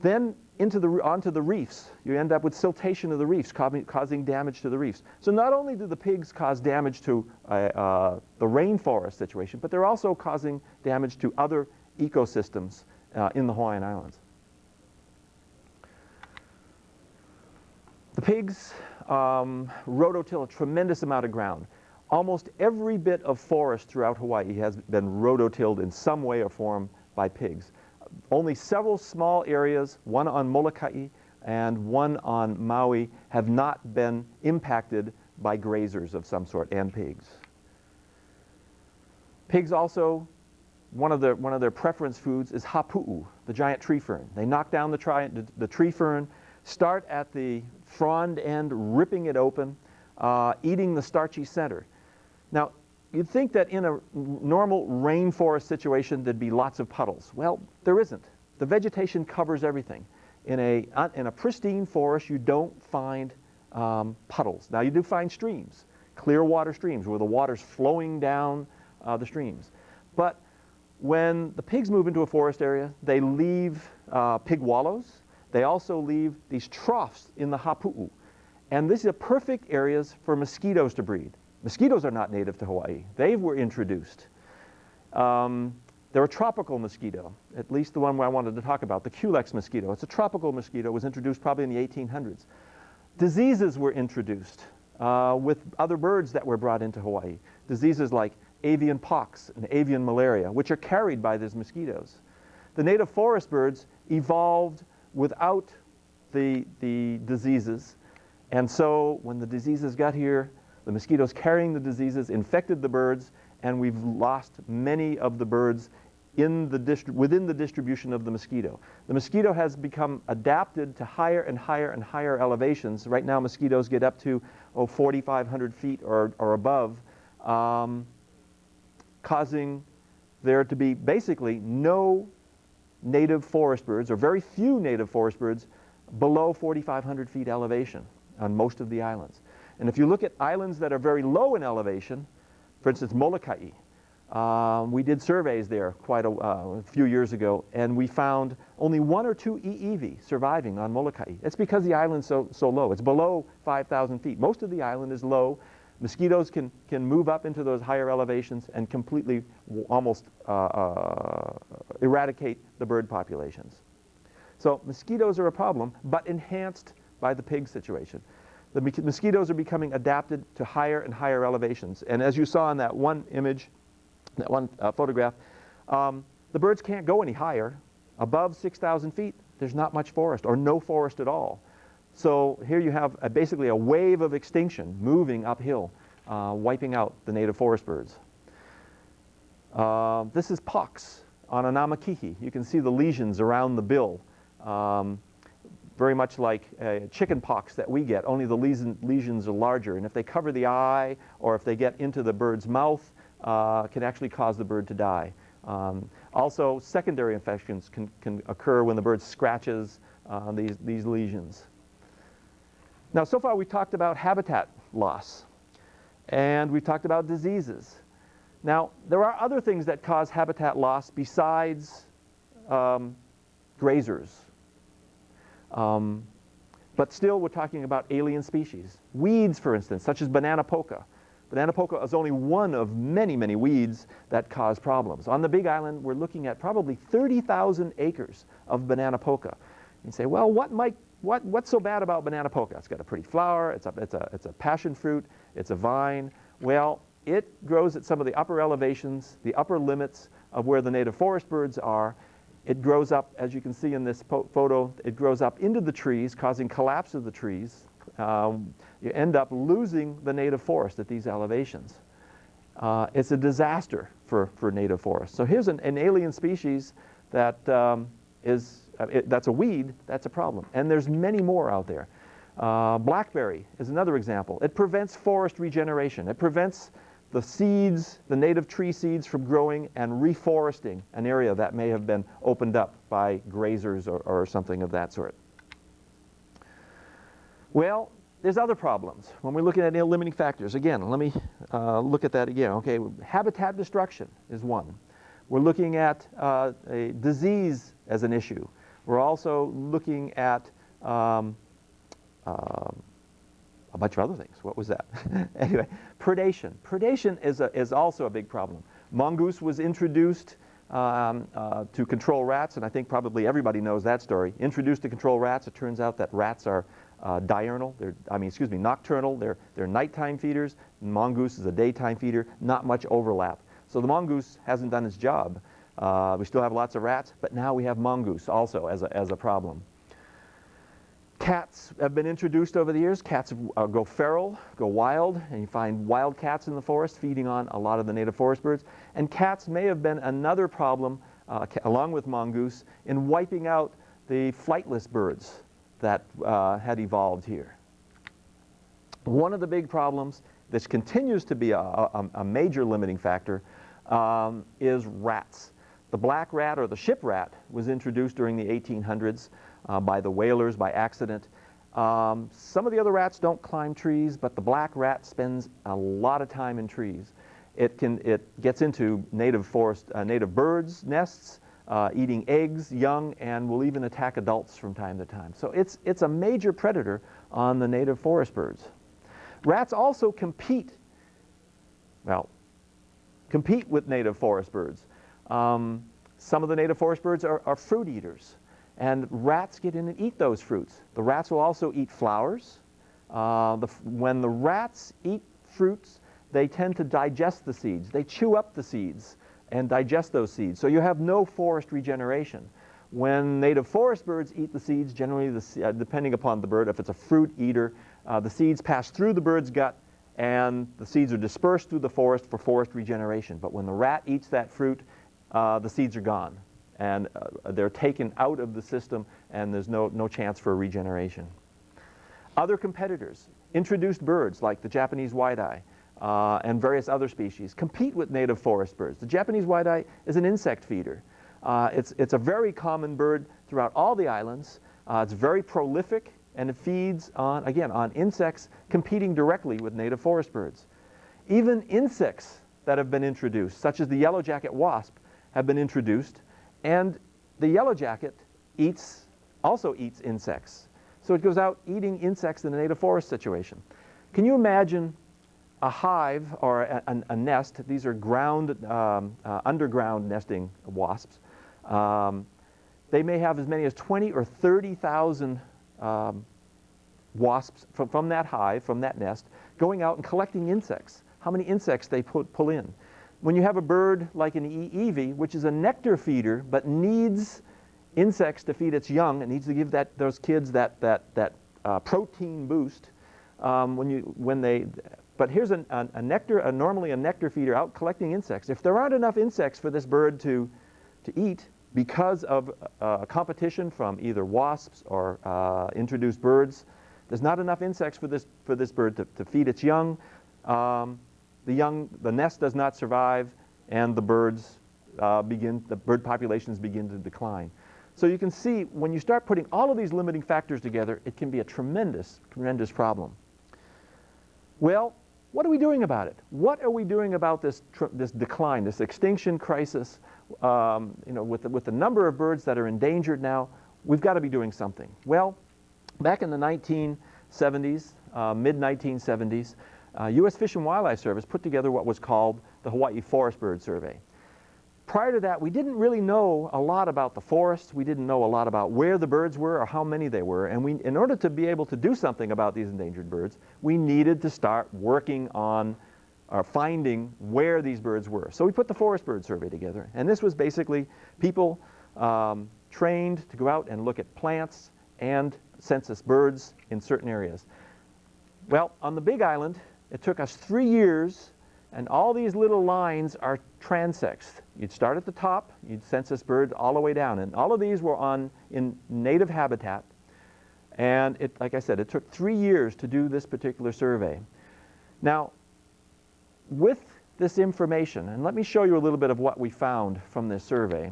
Then onto the reefs. You end up with siltation of the reefs, causing damage to the reefs. So not only do the pigs cause damage to the rainforest situation, but they're also causing damage to other ecosystems in the Hawaiian Islands. The pigs rototill a tremendous amount of ground. Almost every bit of forest throughout Hawaii has been rototilled in some way or form by pigs. Only several small areas, one on Molokai and one on Maui, have not been impacted by grazers of some sort and pigs. Pigs also, one of their preference foods is hapu'u, the giant tree fern. They knock down the tree fern, start at the frond end, ripping it open, eating the starchy center. Now, you'd think that in a normal rainforest situation there'd be lots of puddles. Well, there isn't. The vegetation covers everything. In a pristine forest, you don't find puddles. Now, you do find streams, clear water streams, where the water's flowing down the streams. But when the pigs move into a forest area, they leave pig wallows. They also leave these troughs in the hapu'u. And these are perfect areas for mosquitoes to breed. Mosquitoes are not native to Hawaii. They were introduced. They're a tropical mosquito, at least the one I wanted to talk about, the Culex mosquito. It's a tropical mosquito. It was introduced probably in the 1800s. Diseases were introduced with other birds that were brought into Hawaii. Diseases like avian pox and avian malaria, which are carried by these mosquitoes. The native forest birds evolved without the diseases. And so when the diseases got here, the mosquitoes carrying the diseases infected the birds, and we've lost many of the birds within the distribution of the mosquito. The mosquito has become adapted to higher and higher and higher elevations. Right now, mosquitoes get up to 4,500 feet or above, causing there to be basically no native forest birds, or very few native forest birds, below 4,500 feet elevation on most of the islands. And if you look at islands that are very low in elevation, for instance, Molokai, we did surveys there quite a few years ago, and we found only 1 or 2 EEV surviving on Molokai. It's because the island's so low. It's below 5,000 feet. Most of the island is low. Mosquitoes can move up into those higher elevations and completely almost eradicate the bird populations. So mosquitoes are a problem, but enhanced by the pig situation. The mosquitoes are becoming adapted to higher and higher elevations. And as you saw in that one image, that one photograph, the birds can't go any higher. Above 6,000 feet, there's not much forest, or no forest at all. So here you have basically a wave of extinction moving uphill, wiping out the native forest birds. This is pox on a namakihi. You can see the lesions around the bill. Very much like chicken pox that we get, only the lesions are larger. And if they cover the eye, or if they get into the bird's mouth, can actually cause the bird to die. Also, secondary infections can occur when the bird scratches these lesions. Now, so far we've talked about habitat loss, and we've talked about diseases. Now, there are other things that cause habitat loss besides grazers. But still, we're talking about alien species. Weeds, for instance, such as banana polka. Banana polka is only one of many, many weeds that cause problems. On the Big Island, we're looking at probably 30,000 acres of banana polka. You say, well, what's so bad about banana polka? It's got a pretty flower, it's a passion fruit, it's a vine. Well, it grows at some of the upper elevations, the upper limits of where the native forest birds are. It grows up, as you can see in this photo, it grows up into the trees, causing collapse of the trees. You end up losing the native forest at these elevations. It's a disaster for native forests. So here's an alien species that that's a weed, that's a problem. And there's many more out there. Blackberry is another example. It prevents forest regeneration. It prevents the seeds, the native tree seeds, from growing and reforesting an area that may have been opened up by grazers or something of that sort. Well, there's other problems. When we're looking at limiting factors, again, let me look at that again. Okay, habitat destruction is one. We're looking at a disease as an issue. We're also looking at a bunch of other things. What was that? Anyway, predation. Predation is also a big problem. Mongoose was introduced to control rats, and I think probably everybody knows that story. Introduced to control rats, it turns out that rats are diurnal. Nocturnal. They're nighttime feeders. Mongoose is a daytime feeder. Not much overlap. So the mongoose hasn't done its job. We still have lots of rats, but now we have mongoose also as a problem. Cats have been introduced over the years. Cats go feral, go wild, and you find wild cats in the forest feeding on a lot of the native forest birds. And cats may have been another problem, along with mongoose, in wiping out the flightless birds that had evolved here. One of the big problems, this continues to be a major limiting factor, is rats. The black rat, or the ship rat, was introduced during the 1800s by the whalers by accident. Some of the other rats don't climb trees, but the black rat spends a lot of time in trees. It gets into native birds' nests, eating eggs, young, and will even attack adults from time to time. So it's a major predator on the native forest birds. Rats also compete with native forest birds. Some of the native forest birds are fruit eaters, and rats get in and eat those fruits. The rats will also eat flowers. When the rats eat fruits, they tend to digest the seeds. They chew up the seeds and digest those seeds. So you have no forest regeneration. When native forest birds eat the seeds, generally, depending upon the bird, if it's a fruit eater, the seeds pass through the bird's gut, and the seeds are dispersed through the forest for forest regeneration. But when the rat eats that fruit, the seeds are gone, and they're taken out of the system, and there's no chance for regeneration. Other competitors, introduced birds like the Japanese white-eye and various other species, compete with native forest birds. The Japanese white-eye is an insect feeder. It's a very common bird throughout all the islands. It's very prolific, and it feeds on insects competing directly with native forest birds. Even insects that have been introduced, such as the yellow jacket wasp, have been introduced, and the yellow jacket also eats insects. So it goes out eating insects in a native forest situation. Can you imagine a hive or a nest? These are underground nesting wasps. They may have as many as 20 or 30,000 wasps from that hive, from that nest, going out and collecting insects. How many insects they pull in. When you have a bird like an Evie, which is a nectar feeder but needs insects to feed its young, it needs to give those kids that protein boost. But here's normally a nectar feeder out collecting insects. If there aren't enough insects for this bird to eat because of competition from either wasps or introduced birds, there's not enough insects for this bird to feed its young. The the nest does not survive, and the bird populations begin to decline. So you can see when you start putting all of these limiting factors together, it can be a tremendous, tremendous problem. Well, what are we doing about it? What are we doing about this decline, this extinction crisis? With the number of birds that are endangered now, we've got to be doing something. Well, back in the 1970s, mid-1970s, U.S. Fish and Wildlife Service put together what was called the Hawaii Forest Bird Survey. Prior to that, we didn't really know a lot about the forests. We didn't know a lot about where the birds were or how many they were. And in order to be able to do something about these endangered birds, we needed to start working on finding where these birds were. So we put the Forest Bird Survey together. And this was basically people trained to go out and look at plants and census birds in certain areas. Well, on the Big Island, it took us 3 years, and all these little lines are transects. You'd start at the top, you'd census birds all the way down, and all of these were in native habitat. And like I said, it took 3 years to do this particular survey. Now, with this information, and let me show you a little bit of what we found from this survey.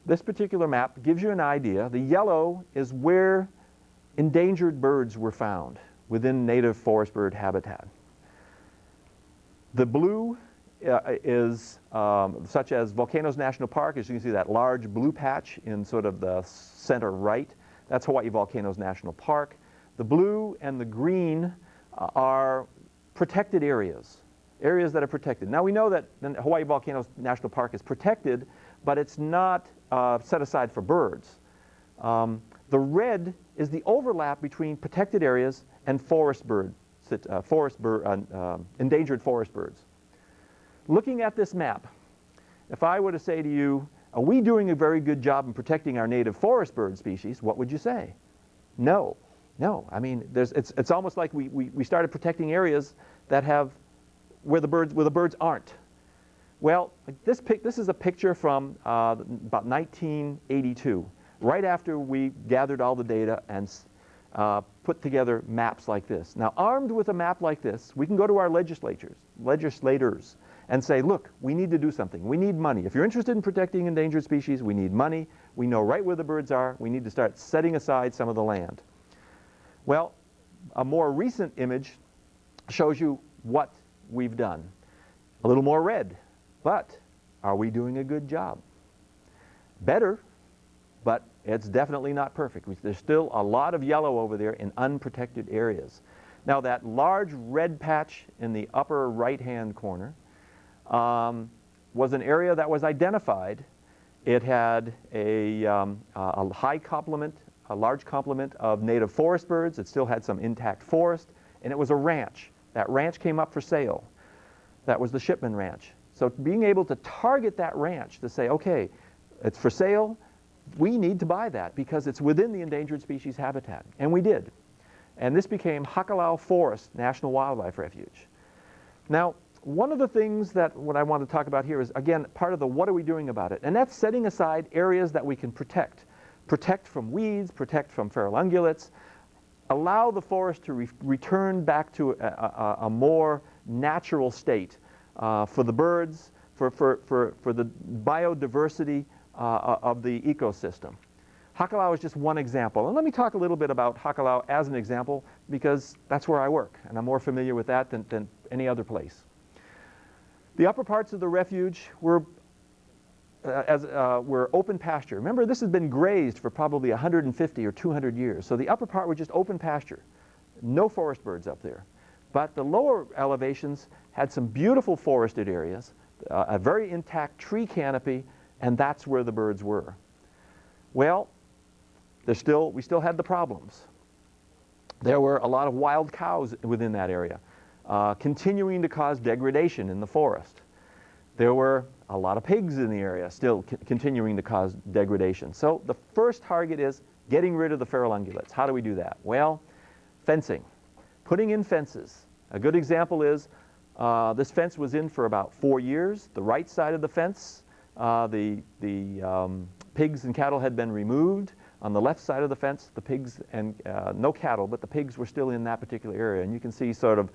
This particular map gives you an idea. The yellow is where endangered birds were found within native forest bird habitat. The blue is such as Volcanoes National Park. As you can see, that large blue patch in sort of the center right. That's Hawaii Volcanoes National Park. The blue and the green are protected areas, areas that are protected. Now we know that Hawaii Volcanoes National Park is protected, but it's not set aside for birds. The red is the overlap between protected areas and forest birds. Endangered forest birds. Looking at this map, if I were to say to you, are we doing a very good job in protecting our native forest bird species, what would you say? No. No. I mean, it's almost like we started protecting areas that have where the birds aren't. Well, this is a picture from about 1982, right after we gathered all the data and put together maps like this. Now, armed with a map like this, we can go to our legislators, and say, look, we need to do something. We need money. If you're interested in protecting endangered species, we need money. We know right where the birds are. We need to start setting aside some of the land. Well, a more recent image shows you what we've done. A little more red, but are we doing a good job? Better, but it's definitely not perfect. There's still a lot of yellow over there in unprotected areas. Now that large red patch in the upper right-hand corner was an area that was identified. It had a high complement, a large complement of native forest birds. It still had some intact forest, and it was a ranch. That ranch came up for sale. That was the Shipman Ranch. So being able to target that ranch to say, okay, it's for sale, we need to buy that because it's within the endangered species habitat. And we did. And this became Hakalau Forest National Wildlife Refuge. Now, one of the things that what I want to talk about here is, again, part of the what are we doing about it? And that's setting aside areas that we can protect. Protect from weeds, protect from feral ungulates, allow the forest to return back to a more natural state for the birds, for the biodiversity of the ecosystem. Hakalau is just one example. And let me talk a little bit about Hakalau as an example because that's where I work, and I'm more familiar with that than any other place. The upper parts of the refuge were open pasture. Remember, this has been grazed for probably 150 or 200 years. So the upper part was just open pasture. No forest birds up there. But the lower elevations had some beautiful forested areas, a very intact tree canopy, and that's where the birds were. Well, we still had the problems. There were a lot of wild cows within that area, continuing to cause degradation in the forest. There were a lot of pigs in the area, still continuing to cause degradation. So the first target is getting rid of the feral ungulates. How do we do that? Well, fencing, putting in fences. A good example is this fence was in for about 4 years. The right side of the fence, the pigs and cattle had been removed. On the left side of the fence, the pigs and no cattle, but the pigs were still in that particular area. And you can see sort of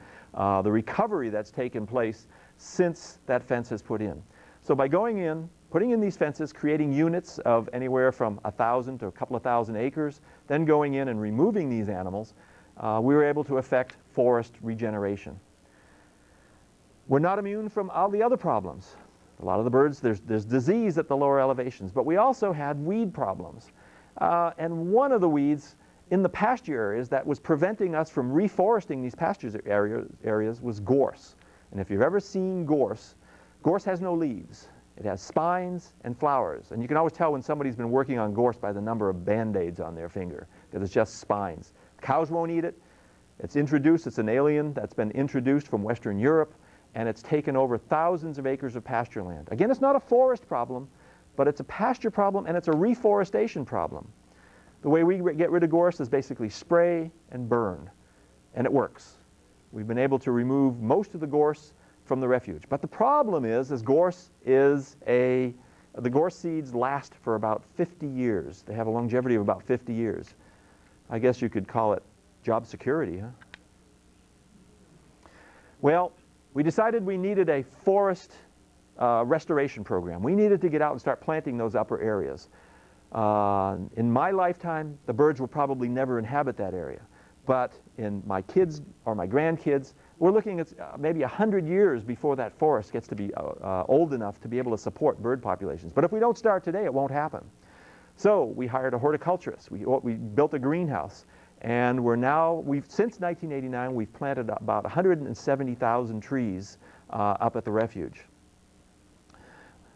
the recovery that's taken place since that fence is put in. So by going in, putting in these fences, creating units of anywhere from 1,000 to a couple of thousand acres, then going in and removing these animals, we were able to affect forest regeneration. We're not immune from all the other problems. A lot of the birds, there's disease at the lower elevations, but we also had weed problems. And one of the weeds in the pasture areas that was preventing us from reforesting these pasture areas was gorse. And if you've ever seen gorse, gorse has no leaves. It has spines and flowers. And you can always tell when somebody's been working on gorse by the number of Band-Aids on their finger, because it's just spines. Cows won't eat it. It's introduced, it's an alien that's been introduced from Western Europe, and it's taken over thousands of acres of pasture land. Again, it's not a forest problem, but it's a pasture problem and it's a reforestation problem. The way we get rid of gorse is basically spray and burn, and it works. We've been able to remove most of the gorse from the refuge. But the problem is the gorse seeds last for about 50 years. They have a longevity of about 50 years. I guess you could call it job security, huh? Well, we decided we needed a forest restoration program. We needed to get out and start planting those upper areas. In my lifetime, the birds will probably never inhabit that area. But in my kids or my grandkids, we're looking at maybe 100 years before that forest gets to be old enough to be able to support bird populations. But if we don't start today, it won't happen. So we hired a horticulturist. We built a greenhouse. And since 1989, we've planted about 170,000 trees up at the refuge.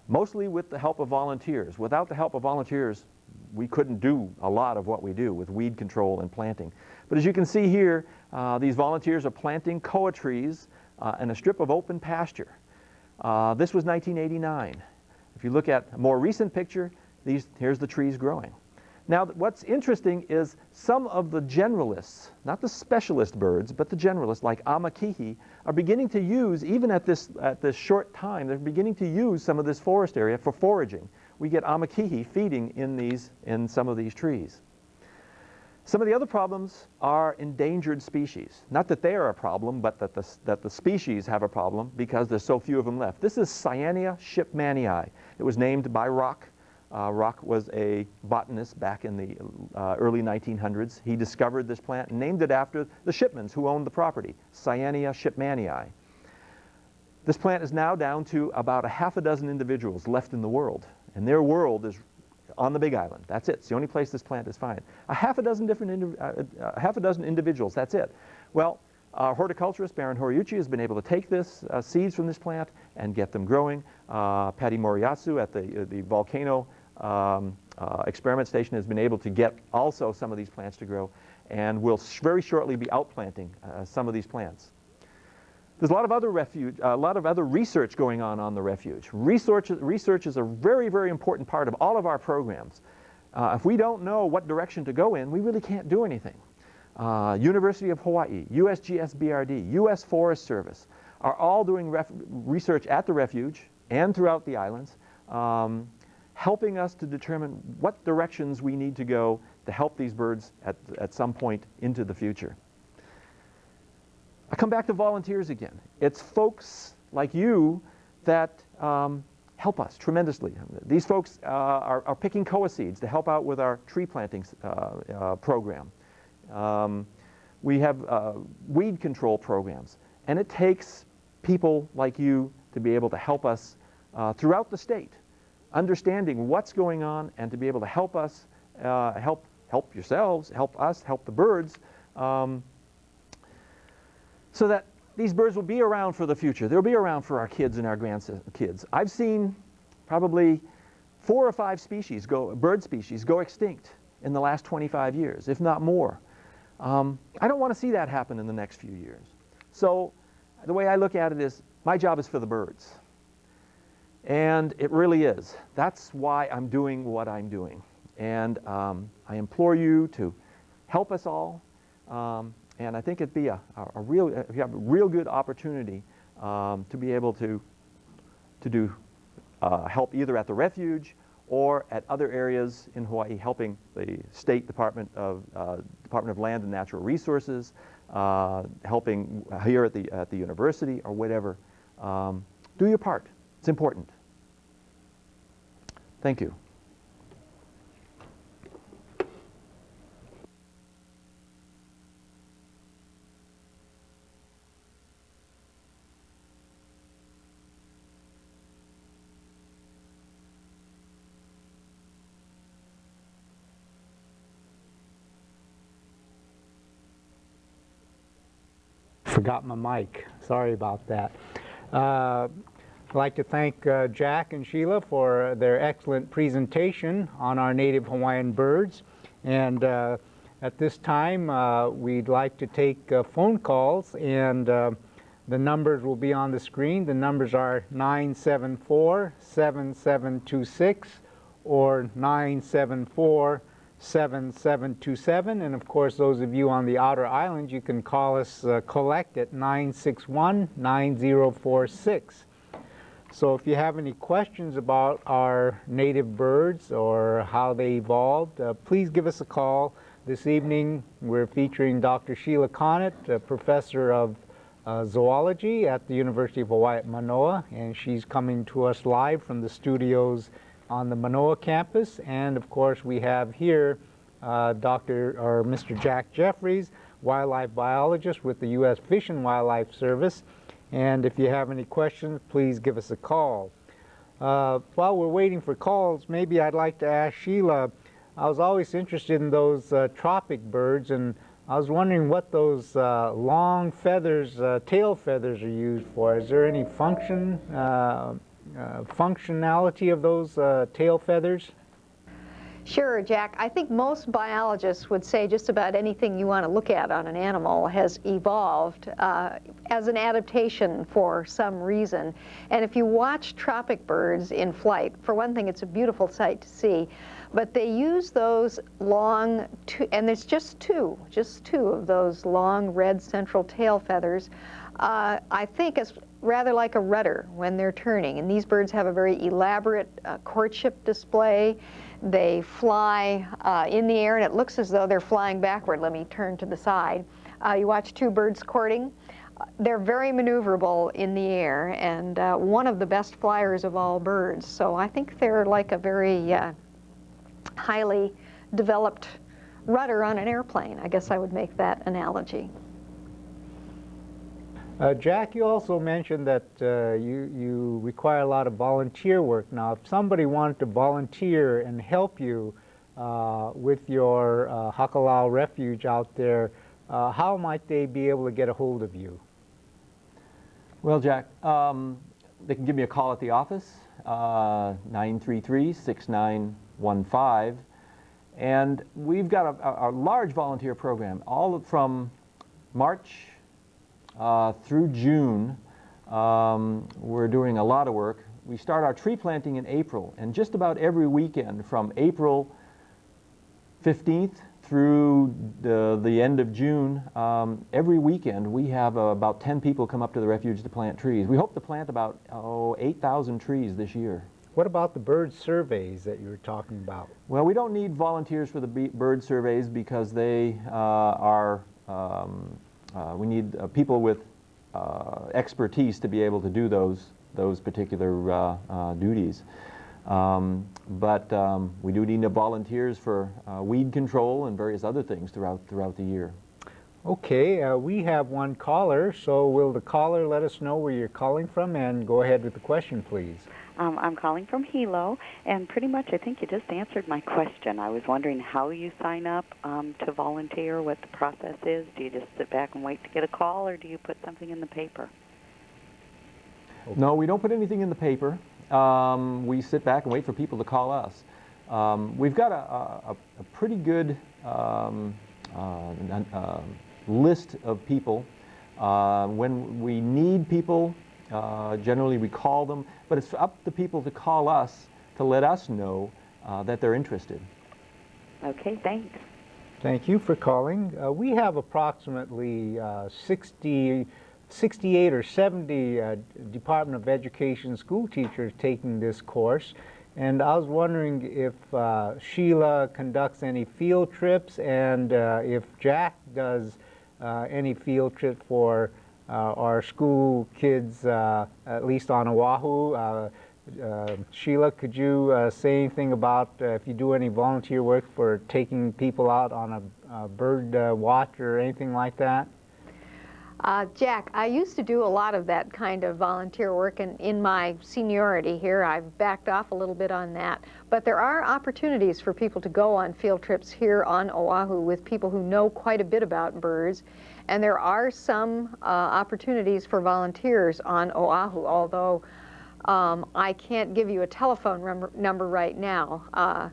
Mostly with the help of volunteers. Without the help of volunteers, we couldn't do a lot of what we do with weed control and planting. But as you can see here, these volunteers are planting koa trees in a strip of open pasture. This was 1989. If you look at a more recent picture, here's the trees growing. Now, what's interesting is some of the generalists, not the specialist birds, but the generalists like amakihi, are beginning to use, even at this short time, they're beginning to use some of this forest area for foraging. We get amakihi feeding in some of these trees. Some of the other problems are endangered species. Not that they are a problem, but that the species have a problem because there's so few of them left. This is Cyanea shipmanii. It was named by Rock. Rock was a botanist back in the early 1900s. He discovered this plant and named it after the shipmans who owned the property, Cyanea shipmanii. This plant is now down to about a half a dozen individuals left in the world, and their world is on the Big Island. That's it. It's the only place this plant is found. A half a dozen individuals, that's it. Well, our horticulturist, Baron Horiuchi, has been able to take this seeds from this plant and get them growing. Patty Moriyasu at the volcano experiment station has been able to get also some of these plants to grow, and will very shortly be outplanting some of these plants. There's a lot of other research going on the refuge. Research is a very, very important part of all of our programs. If we don't know what direction to go in, we really can't do anything. University of Hawaii, USGS BRD, US Forest Service are all doing research at the refuge and throughout the islands, helping us to determine what directions we need to go to help these birds at some point into the future. I come back to volunteers again. It's folks like you that help us tremendously. These folks are picking koa seeds to help out with our tree planting program. We have weed control programs, and it takes people like you to be able to help us throughout the state, understanding what's going on, and to be able to help us, help yourselves, help us, help the birds, so that these birds will be around for the future. They'll be around for our kids and our grandkids. I've seen probably 4 or 5 bird species go extinct in the last 25 years, if not more. I don't want to see that happen in the next few years. So the way I look at it is, my job is for the birds. And it really is. That's why I'm doing what I'm doing. And I implore you to help us all. And I think it'd be a real good opportunity to be able to do help either at the refuge or at other areas in Hawaii helping the State Department of Land and Natural Resources, helping here at the university or whatever. Do your part. It's important. Thank you. Forgot my mic. Sorry about that. I'd like to thank Jack and Sheila for their excellent presentation on our native Hawaiian birds. And at this time, we'd like to take phone calls, and the numbers will be on the screen. The numbers are 974-7726 or 974-7727, and of course those of you on the outer islands, you can call us collect at 961-9046. So if you have any questions about our native birds or how they evolved, please give us a call. This evening we're featuring Dr. Sheila Conant, a professor of zoology at the University of Hawaii at Manoa, and she's coming to us live from the studios on the Manoa campus. And of course we have here Mr. Jack Jefferies, wildlife biologist with the U.S. Fish and Wildlife Service. And if you have any questions, please give us a call. While we're waiting for calls, maybe I'd like to ask Sheila, I was always interested in those tropic birds, and I was wondering what those long feathers, tail feathers are used for. Is there any functionality of those tail feathers? Sure, Jack. I think most biologists would say just about anything you want to look at on an animal has evolved as an adaptation for some reason. And if you watch tropic birds in flight, for one thing, it's a beautiful sight to see. But they use those long, and there's just two of those long red central tail feathers. I think it's rather like a rudder when they're turning. And these birds have a very elaborate courtship display. They fly in the air, and it looks as though they're flying backward. Let me turn to the side. You watch two birds courting. They're very maneuverable in the air, and one of the best flyers of all birds. So I think they're like a very highly developed rudder on an airplane. I guess I would make that analogy. Jack, you also mentioned that you require a lot of volunteer work. Now, if somebody wanted to volunteer and help you with your Hakalau refuge out there, how might they be able to get a hold of you? Well, Jack, they can give me a call at the office, 933-6915. And we've got a large volunteer program, all from March through June. We're doing a lot of work. We start our tree planting in April, and just about every weekend from April 15th through the end of June, every weekend we have about 10 people come up to the refuge to plant trees. We hope to plant about 8,000 trees this year. What about the bird surveys that you were talking about? Well, we don't need volunteers for the bird surveys because they we need people with expertise to be able to do those particular duties. But we do need volunteers for weed control and various other things throughout the year. Okay, we have one caller, so will the caller let us know where you're calling from, and go ahead with the question, please. I'm calling from Hilo, and pretty much I think you just answered my question. I was wondering how you sign up to volunteer, what the process is. Do you just sit back and wait to get a call, or do you put something in the paper? No, we don't put anything in the paper. We sit back and wait for people to call us. We've got a pretty good list of people. When we need people, generally we call them, but it's up to people to call us to let us know that they're interested. Okay, thanks. Thank you for calling. We have approximately 68 or 70 Department of Education school teachers taking this course, And I was wondering if Sheila conducts any field trips, and if Jack does any field trip for our school kids, at least on Oahu. Sheila, could you say anything about if you do any volunteer work for taking people out on a bird watch or anything like that? Jack, I used to do a lot of that kind of volunteer work, and in my seniority here, I've backed off a little bit on that. But there are opportunities for people to go on field trips here on Oahu with people who know quite a bit about birds. And there are some opportunities for volunteers on Oahu, although I can't give you a telephone number right now.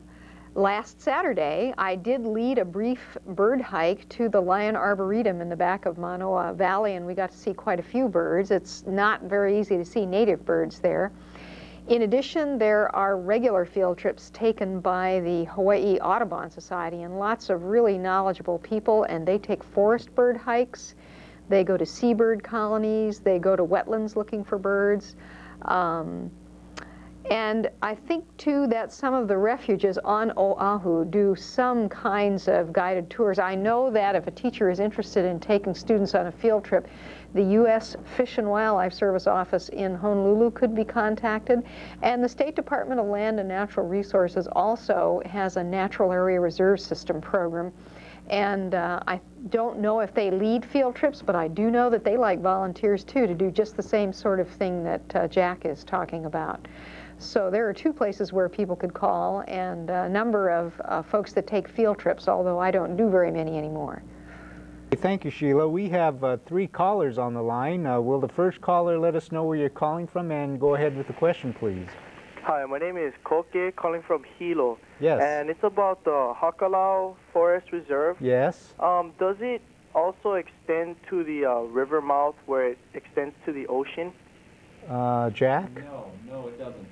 Last Saturday, I did lead a brief bird hike to the Lion Arboretum in the back of Manoa Valley, and we got to see quite a few birds. It's not very easy to see native birds there. In addition, there are regular field trips taken by the Hawaii Audubon Society, and lots of really knowledgeable people, and they take forest bird hikes. They go to seabird colonies. They go to wetlands looking for birds. And I think, too, that some of the refuges on Oahu do some kinds of guided tours. I know that if a teacher is interested in taking students on a field trip, the U.S. Fish and Wildlife Service office in Honolulu could be contacted. And the State Department of Land and Natural Resources also has a Natural Area Reserve System program. And I don't know if they lead field trips, but I do know that they like volunteers, too, to do just the same sort of thing that Jack is talking about. So there are two places where people could call, and a number of folks that take field trips, although I don't do very many anymore. Thank you, Sheila. We have 3 callers on the line. Will the first caller let us know where you're calling from, and go ahead with the question, please? Hi, my name is Koke, calling from Hilo. Yes. And it's about the Hakalau Forest Reserve. Yes. Does it also extend to the river mouth where it extends to the ocean? Jack? No, it doesn't.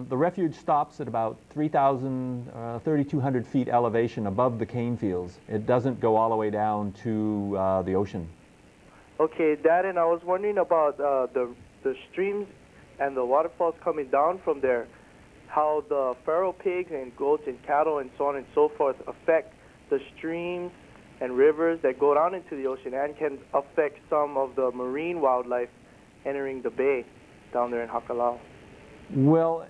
The refuge stops at about 3,200 feet elevation above the cane fields. It doesn't go all the way down to the ocean. Okay, that, and I was wondering about the streams and the waterfalls coming down from there, how the feral pigs and goats and cattle and so on and so forth affect the streams and rivers that go down into the ocean and can affect some of the marine wildlife entering the bay down there in Hakalau. Well,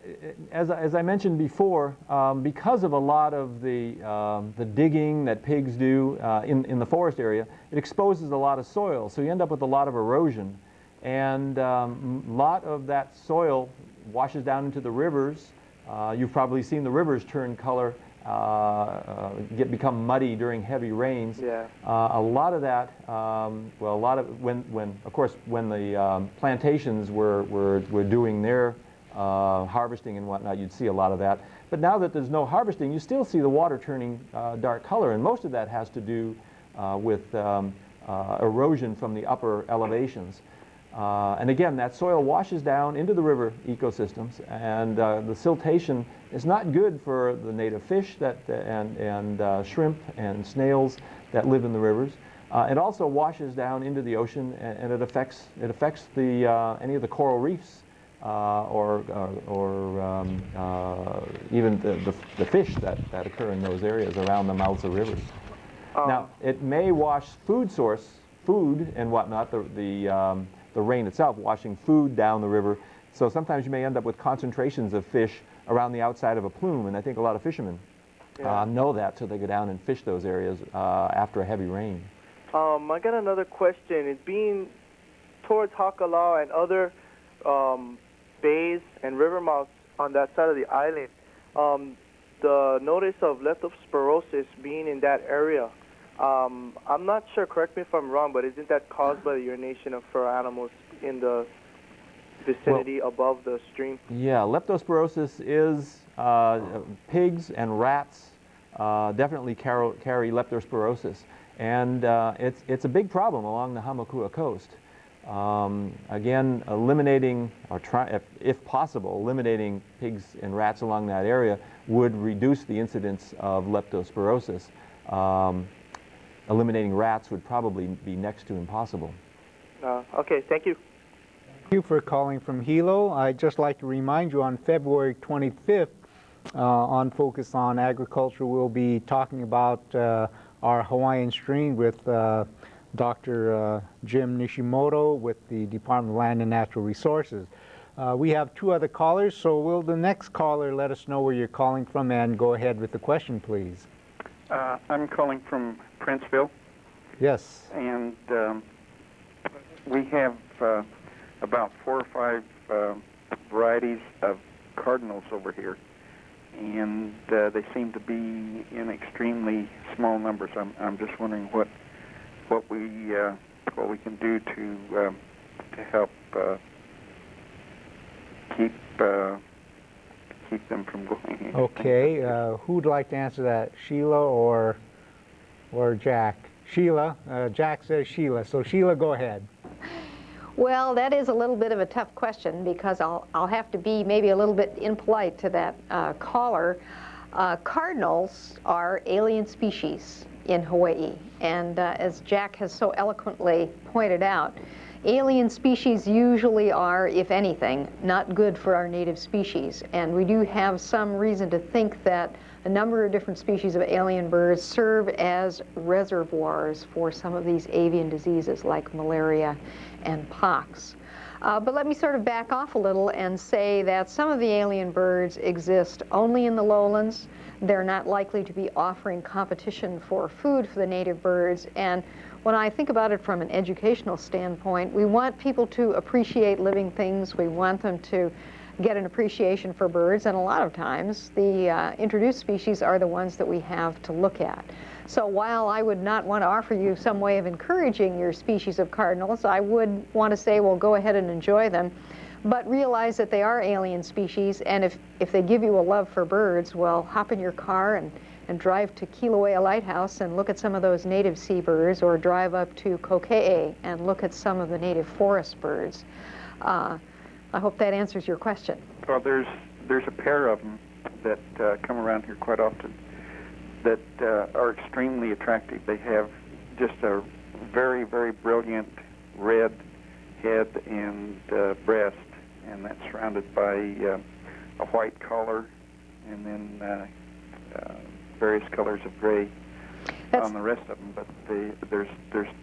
as I mentioned before, because of a lot of the digging that pigs do in the forest area, it exposes a lot of soil, so you end up with a lot of erosion. And a lot of that soil washes down into the rivers. You've probably seen the rivers turn color, become muddy during heavy rains. Yeah. A lot of that, well, a lot of when of course when the plantations were doing their harvesting and whatnot, you'd see a lot of that. But now that there's no harvesting, you still see the water turning dark color, and most of that has to do with erosion from the upper elevations. And again, that soil washes down into the river ecosystems, and the siltation is not good for the native fish and shrimp and snails that live in the rivers. It also washes down into the ocean, and it affects the any of the coral reefs or even the fish that occur in those areas around the mouths of rivers. Now, it may wash food and whatnot, the rain itself washing food down the river. So sometimes you may end up with concentrations of fish around the outside of a plume, and I think a lot of fishermen know that, so they go down and fish those areas after a heavy rain. I got another question. It's being towards Hakalau and other bays and river mouths on that side of the island. The notice of leptospirosis being in that area, I'm not sure, correct me if I'm wrong, but isn't that caused by the urination of fur animals in the vicinity above the stream? Yeah, leptospirosis is pigs and rats definitely carry leptospirosis, and it's a big problem along the Hamakua coast. Again, eliminating, or if possible, eliminating pigs and rats along that area would reduce the incidence of leptospirosis. Eliminating rats would probably be next to impossible. Okay, thank you. Thank you for calling from Hilo. I'd just like to remind you on February 25th on Focus on Agriculture, we'll be talking about our Hawaiian strain with Dr. Jim Nishimoto with the Department of Land and Natural Resources. We have two other callers, so will the next caller let us know where you're calling from and go ahead with the question, please. I'm calling from Princeville. Yes. And we have about 4 or 5 varieties of cardinals over here, and they seem to be in extremely small numbers. I'm just wondering what we can do to help keep them from going. Okay. Who'd like to answer that, Sheila or Jack? Sheila. Jack says Sheila. So Sheila, go ahead. Well, that is a little bit of a tough question because I'll have to be maybe a little bit impolite to that caller. Cardinals are alien species in Hawaii, and as Jack has so eloquently pointed out, alien species usually are, if anything, not good for our native species, and we do have some reason to think that a number of different species of alien birds serve as reservoirs for some of these avian diseases like malaria and pox. But let me sort of back off a little and say that some of the alien birds exist only in the lowlands. They're not likely to be offering competition for food for the native birds. And when I think about it from an educational standpoint, we want people to appreciate living things. We want them to get an appreciation for birds. And a lot of times, the introduced species are the ones that we have to look at. So while I would not want to offer you some way of encouraging your species of cardinals, I would want to say, well, go ahead and enjoy them. But realize that they are alien species, and if they give you a love for birds, well, hop in your car and drive to Kilauea Lighthouse and look at some of those native seabirds, or drive up to Kokee and look at some of the native forest birds. I hope that answers your question. Well, there's a pair of them that come around here quite often that are extremely attractive. They have just a very, very brilliant red head and breast, and that's surrounded by a white collar, and then various colors of gray on the rest of them. But there's,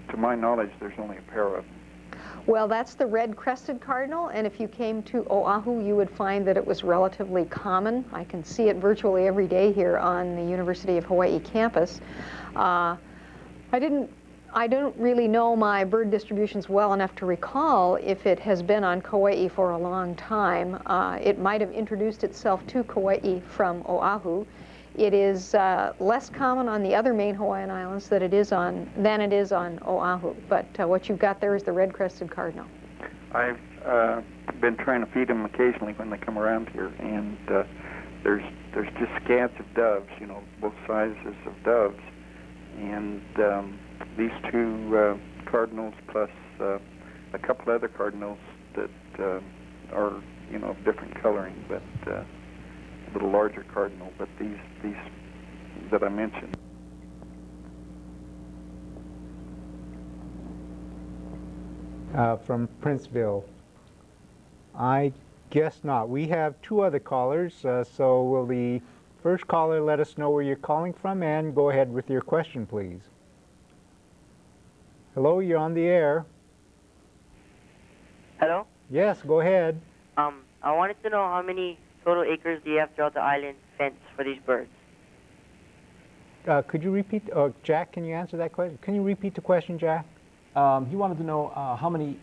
to my knowledge, there's only a pair of them. Well, that's the red-crested cardinal, and if you came to Oahu, you would find that it was relatively common. I can see it virtually every day here on the University of Hawaii campus. I don't really know my bird distributions well enough to recall if it has been on Kauai for a long time. It might have introduced itself to Kauai from Oahu. It is less common on the other main Hawaiian islands than it is on Oahu. But what you've got there is the red-crested cardinal. I've been trying to feed them occasionally when they come around here, and there's just scads of doves, you know, both sizes of doves, and these two cardinals plus a couple other cardinals that are, you know, of different coloring, but a little larger cardinal, but these that I mentioned. From Princeville. I guess not. We have two other callers, so will the first caller let us know where you're calling from, and go ahead with your question, please. Hello, you're on the air. Hello? Yes, go ahead. I wanted to know how many total acres do you have throughout the island fenced for these birds? Could you repeat, Jack, can you answer that question? Can you repeat the question, Jack? He wanted to know how many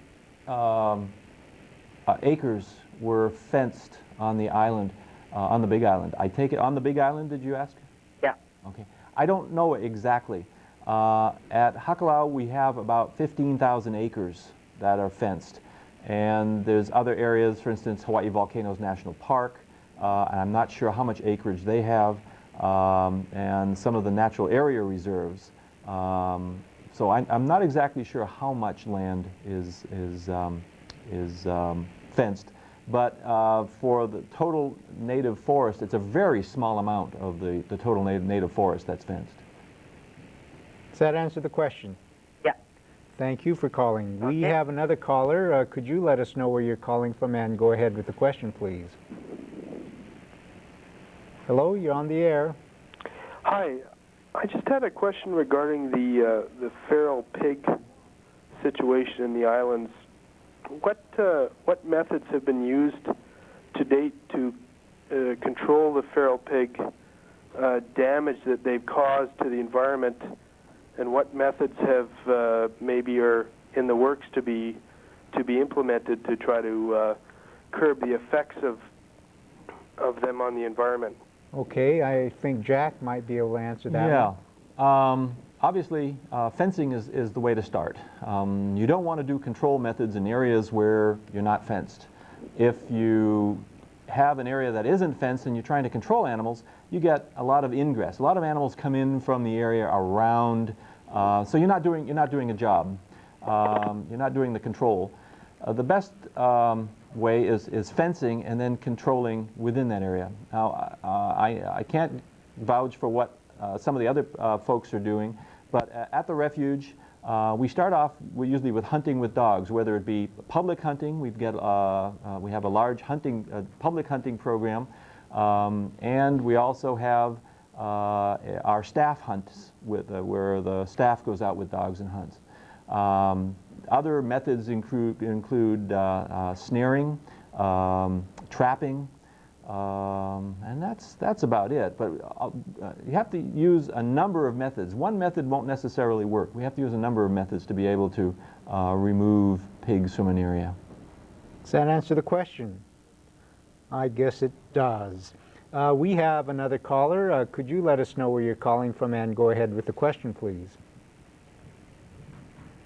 acres were fenced on the island, on the Big Island. I take it on the Big Island, did you ask? Yeah. Okay. I don't know exactly. At Hakalau, we have about 15,000 acres that are fenced. And there's other areas, for instance, Hawaii Volcanoes National Park, and I'm not sure how much acreage they have, and some of the natural area reserves. So I'm not exactly sure how much land is fenced, but for the total native forest, it's a very small amount of the total native forest that's fenced. Does that answer the question? Yeah. Thank you for calling. We Okay. have another caller. Could you let us know where you're calling from and go ahead with the question, please? Hello, you're on the air. Hi, I just had a question regarding the feral pig situation in the islands. What methods have been used to date to control the feral pig damage that they've caused to the environment, and what methods have maybe are in the works to be implemented to try to curb the effects of them on the environment? Okay, I think Jack might be able to answer that. Yeah. Obviously, fencing is the way to start. You don't want to do control methods in areas where you're not fenced. If you have an area that isn't fenced and you're trying to control animals, you get a lot of ingress. A lot of animals come in from the area around, so you're not doing a job. You're not doing the control. The best way is fencing and then controlling within that area. Now, I can't vouch for what some of the other folks are doing, but at the refuge, we start off usually with hunting with dogs, whether it be public hunting. We have a large public hunting program, and we also have our staff hunts where the staff goes out with dogs and hunts. Other methods include snaring, trapping, and that's about it. But you have to use a number of methods. One method won't necessarily work. We have to use a number of methods to be able to remove pigs from an area. Does that answer the question? I guess it does. We have another caller. Could you let us know where you're calling from and go ahead with the question, please?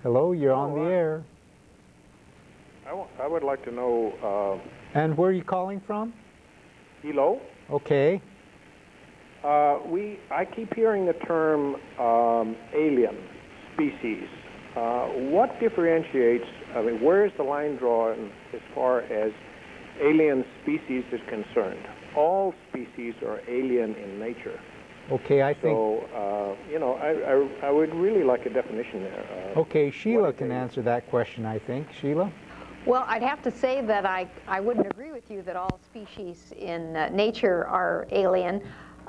Hello, you're on the air. I would like to know... and where are you calling from? Hilo. Okay. I keep hearing the term alien species. What differentiates, I mean, where is the line drawn as far as alien species is concerned? All species are alien in nature. Okay, I think... So, you know, I would really like a definition there. Okay, Sheila can answer that question, I think. Sheila? Well, I'd have to say that I wouldn't agree with you that all species in nature are alien,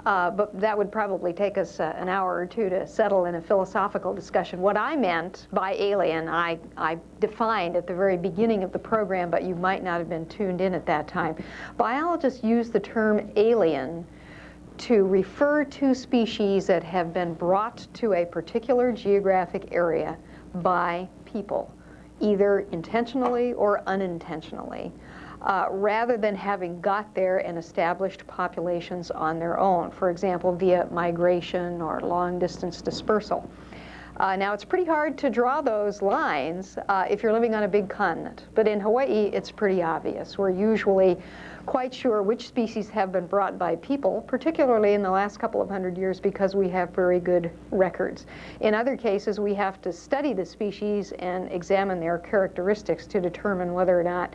but that would probably take us an hour or two to settle in a philosophical discussion. What I meant by alien, I defined at the very beginning of the program, but you might not have been tuned in at that time. Biologists use the term alien to refer to species that have been brought to a particular geographic area by people, either intentionally or unintentionally, rather than having got there and established populations on their own, for example, via migration or long-distance dispersal. Now, it's pretty hard to draw those lines if you're living on a big continent, but in Hawaii, it's pretty obvious. We're usually quite sure which species have been brought by people, particularly in the last couple of hundred years, because we have very good records. In other cases, we have to study the species and examine their characteristics to determine whether or not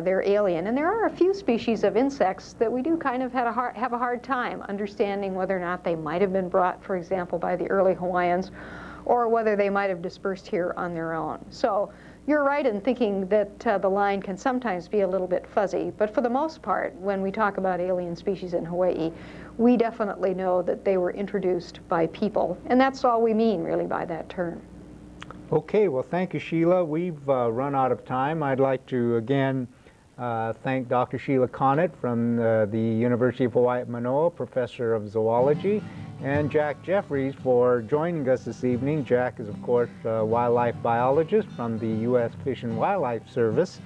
they're alien. And there are a few species of insects that we do kind of have a hard time understanding whether or not they might have been brought, for example, by the early Hawaiians, or whether they might have dispersed here on their own. So you're right in thinking that the line can sometimes be a little bit fuzzy, but for the most part, when we talk about alien species in Hawaii, we definitely know that they were introduced by people, and that's all we mean really by that term. Okay, well, thank you, Sheila. We've run out of time. I'd like to again thank Dr. Sheila Conant from the University of Hawaii at Manoa, Professor of Zoology, and Jack Jefferies for joining us this evening. Jack is, of course, a wildlife biologist from the U.S. Fish and Wildlife Service.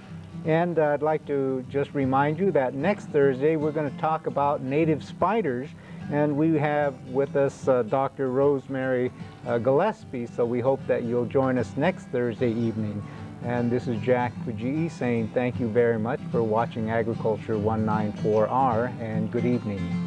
And I'd like to just remind you that next Thursday we're going to talk about native spiders, and we have with us Dr. Rosemary Gillespie, so we hope that you'll join us next Thursday evening. And this is Jack Fujii saying thank you very much for watching Agriculture 194R, and good evening.